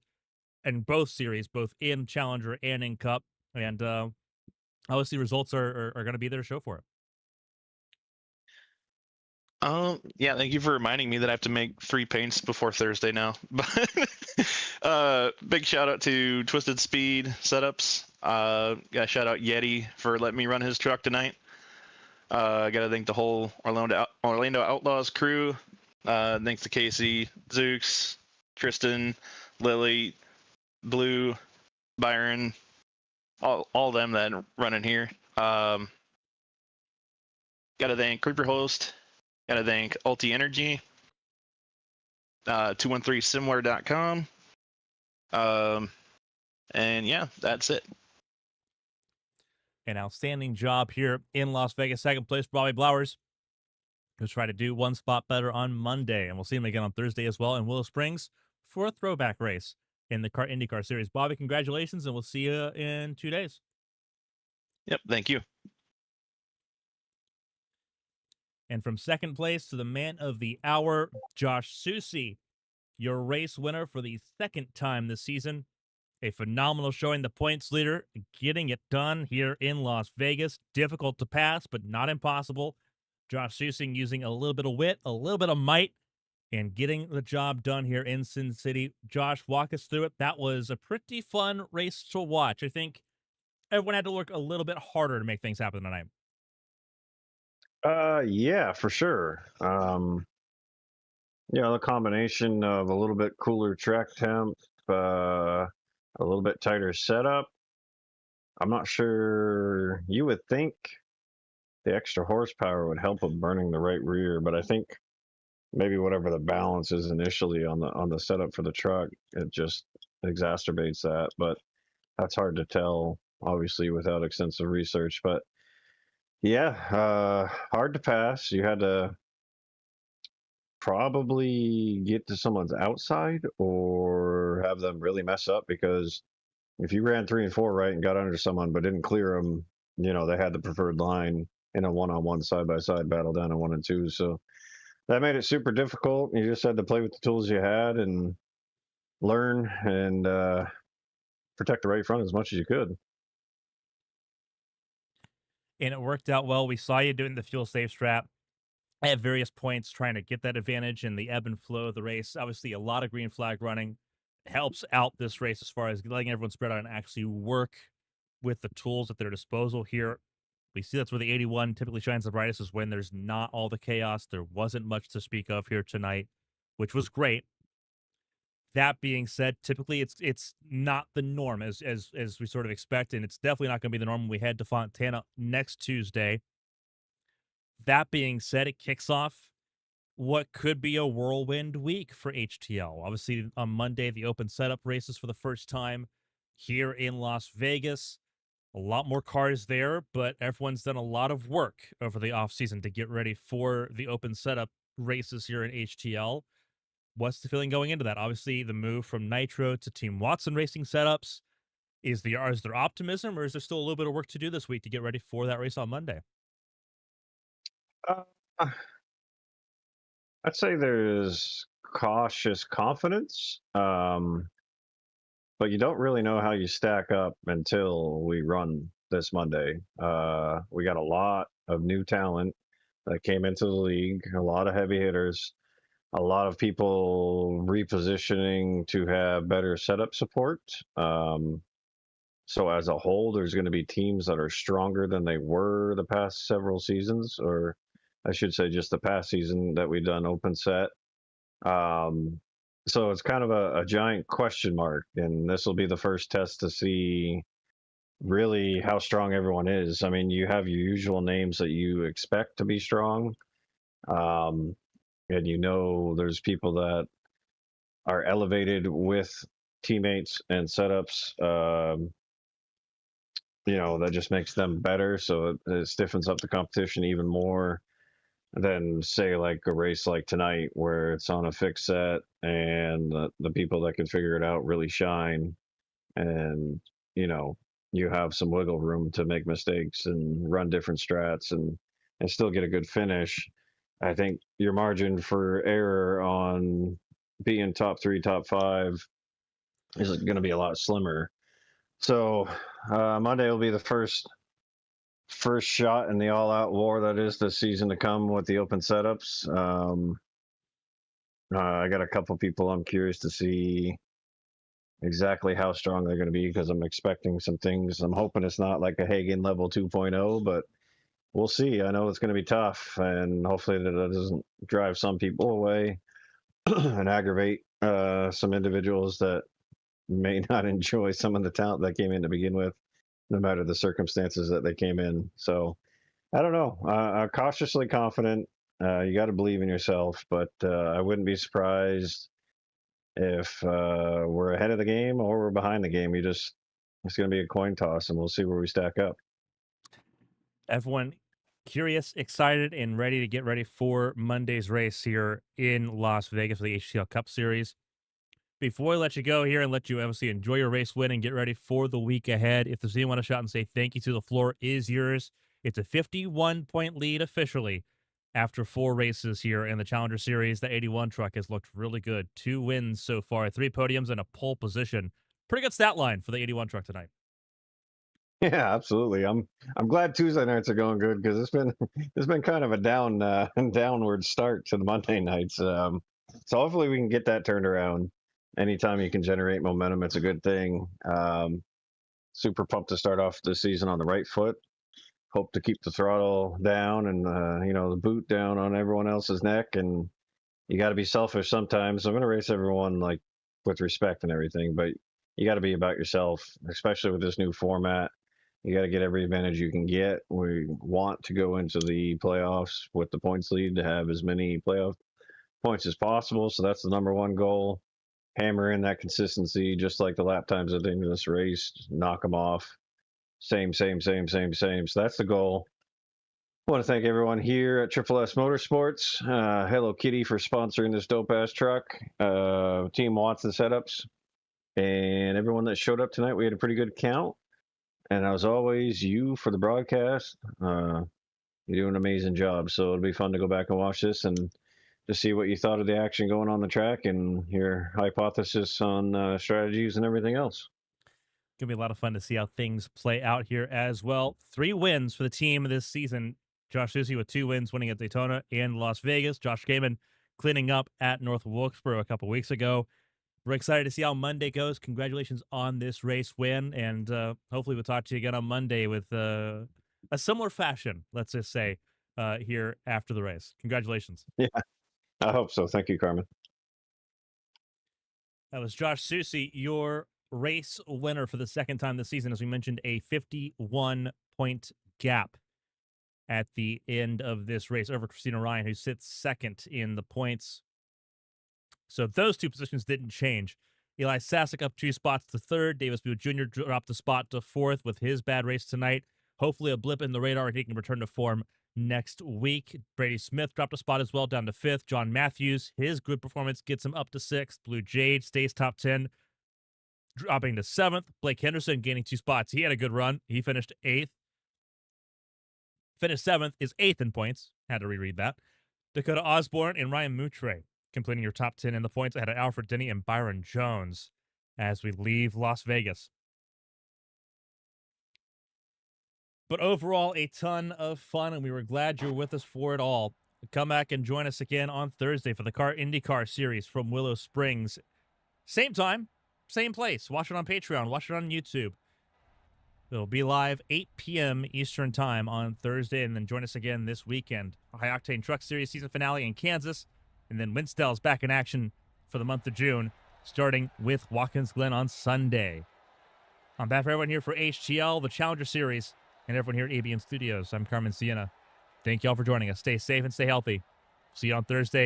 in both series, both in Challenger and in Cup. And obviously, results are going to be there to show for it. Yeah, thank you for reminding me that I have to make 3 paints before Thursday now. But big shout out to Twisted Speed Setups. Gotta shout out Yeti for letting me run his truck tonight. Gotta thank the whole Orlando Outlaws crew. Thanks to Casey, Zooks, Tristan, Lily, Blue, Byron, all them that running here. Gotta thank Creeper Host. Gotta thank Ulti Energy, 213similar.com. And yeah, that's it. An outstanding job here in Las Vegas. Second place, Bobby Blowers, who's trying to do one spot better on Monday. And we'll see him again on Thursday as well in Willow Springs for a throwback race in the IndyCar Series. Bobby, congratulations, and we'll see you in 2 days. Yep, thank you. And from second place to the man of the hour, Josh Susi, your race winner for the second time this season. A phenomenal showing, the points leader, getting it done here in Las Vegas. Difficult to pass, but not impossible. Josh Susi using a little bit of wit, a little bit of might, and getting the job done here in Sin City. Josh, walk us through it. That was a pretty fun race to watch. I think everyone had to work a little bit harder to make things happen tonight. Yeah, for sure. The combination of a little bit cooler track temp, a little bit tighter setup. I'm not sure. You would think the extra horsepower would help with burning the right rear, but I think maybe whatever the balance is initially on the setup for the truck, it just exacerbates that. But that's hard to tell, obviously, without extensive research. But yeah, hard to pass. You had to probably get to someone's outside or have them really mess up, because if you ran 3 and 4 right and got under someone but didn't clear them, they had the preferred line in a one-on-one side-by-side battle down in 1 and 2. So that made it super difficult. You just had to play with the tools you had and learn and protect the right front as much as you could. And it worked out well. We saw you doing the fuel safe strap at various points, trying to get that advantage in the ebb and flow of the race. Obviously, a lot of green flag running helps out this race as far as letting everyone spread out and actually work with the tools at their disposal here. We see that's where the 81 typically shines the brightest, is when there's not all the chaos. There wasn't much to speak of here tonight, which was great. That being said, typically it's not the norm as we sort of expect, and it's definitely not going to be the norm when we head to Fontana next Tuesday. That being said, it kicks off what could be a whirlwind week for HTL. Obviously, on Monday, the open setup races for the first time here in Las Vegas. A lot more cars there, but everyone's done a lot of work over the offseason to get ready for the open setup races here in HTL. What's the feeling going into that? Obviously, the move from Nitro to Team Watson Racing setups. Is there optimism, or is there still a little bit of work to do this week to get ready for that race on Monday? I'd say there's cautious confidence, but you don't really know how you stack up until we run this Monday. We got a lot of new talent that came into the league, a lot of heavy hitters, a lot of people repositioning to have better setup support. So as a whole, there's going to be teams that are stronger than they were the past several seasons, or I should say just the past season that we've done open set. So it's kind of a giant question mark, and this will be the first test to see really how strong everyone is. I mean, you have your usual names that you expect to be strong, and there's people that are elevated with teammates and setups, that just makes them better. So it stiffens up the competition even more than, say, like a race like tonight where it's on a fixed set and the people that can figure it out really shine. and you have some wiggle room to make mistakes and run different strats and still get a good finish. I think your margin for error on being top 3, top 5 is going to be a lot slimmer. So Monday will be the first shot in the all-out war that is this season to come with the open setups. I got a couple people I'm curious to see exactly how strong they're going to be, because I'm expecting some things. I'm hoping it's not like a Hagen level 2.0, but we'll see. I know it's going to be tough, and hopefully that doesn't drive some people away and aggravate some individuals that may not enjoy some of the talent that came in to begin with, no matter the circumstances that they came in. So I don't know. I'm cautiously confident. You got to believe in yourself, but I wouldn't be surprised if we're ahead of the game or we're behind the game. It's going to be a coin toss, and we'll see where we stack up. Everyone curious, excited, and ready to get ready for Monday's race here in Las Vegas for the HTL Cup Series. Before I let you go here and let you obviously enjoy your race win and get ready for the week ahead, if there's anyone to shout and say thank you to, the floor is yours. It's a 51-point lead officially after 4 races here in the Challenger Series. The 81 truck has looked really good. 2 wins so far, 3 podiums, and a pole position. Pretty good stat line for the 81 truck tonight. Yeah, absolutely. I'm glad Tuesday nights are going good, because it's been kind of a downward start to the Monday nights. So hopefully we can get that turned around. Anytime you can generate momentum, it's a good thing. Super pumped to start off the season on the right foot. Hope to keep the throttle down and the boot down on everyone else's neck. And you got to be selfish sometimes. I'm going to race everyone like with respect and everything, but you got to be about yourself, especially with this new format. You got to get every advantage you can get. We want to go into the playoffs with the points lead to have as many playoff points as possible. So that's the number one goal. Hammer in that consistency, just like the lap times at the end of this race. Knock them off. Same. So that's the goal. I want to thank everyone here at Triple S Motorsports. Hello Kitty for sponsoring this dope-ass truck. Team Watson Setups. And everyone that showed up tonight. We had a pretty good count. And as always, you for the broadcast. You do an amazing job. So it'll be fun to go back and watch this and to see what you thought of the action going on the track and your hypothesis on strategies and everything else. Gonna be a lot of fun to see how things play out here as well. 3 wins for the team this season. Josh Susie with 2 wins, winning at Daytona and Las Vegas. Josh Kamen cleaning up at North Wilkesboro a couple weeks ago. We're excited to see how Monday goes. Congratulations on this race win, and hopefully we'll talk to you again on Monday with a similar fashion, let's just say, here after the race. Congratulations. Yeah, I hope so. Thank you, Carmen. That was Josh Susie, your race winner for the second time this season. As we mentioned, a 51-point gap at the end of this race over Christina Ryan, who sits second in the points. So those 2 positions didn't change. Eli Sasek up 2 spots to 3rd. Davis Booth Jr. dropped a spot to 4th with his bad race tonight. Hopefully a blip in the radar and he can return to form next week. Brady Smith dropped a spot as well, down to 5th. John Matthews, his good performance gets him up to 6th. Blue Jade stays top 10, dropping to 7th. Blake Henderson gaining 2 spots. He had a good run. He finished 8th. Finished 7th, is 8th in points. Had to reread that. Dakota Osborne and Ryan Moutre completing your top 10 in the points ahead of Alfred Denny and Byron Jones as we leave Las Vegas. But overall, a ton of fun, and we were glad you were with us for it all. Come back and join us again on Thursday for the IndyCar Series from Willow Springs. Same time, same place. Watch it on Patreon. Watch it on YouTube. It'll be live 8 p.m. Eastern Time on Thursday, and then join us again this weekend. A High Octane Truck Series season finale in Kansas, and then Winsdale's back in action for the month of June, starting with Watkins Glen on Sunday. On behalf of everyone here for HTL, the Challenger Series, and everyone here at ABN Studios, I'm Carmen Sienna. Thank you all for joining us. Stay safe and stay healthy. See you on Thursday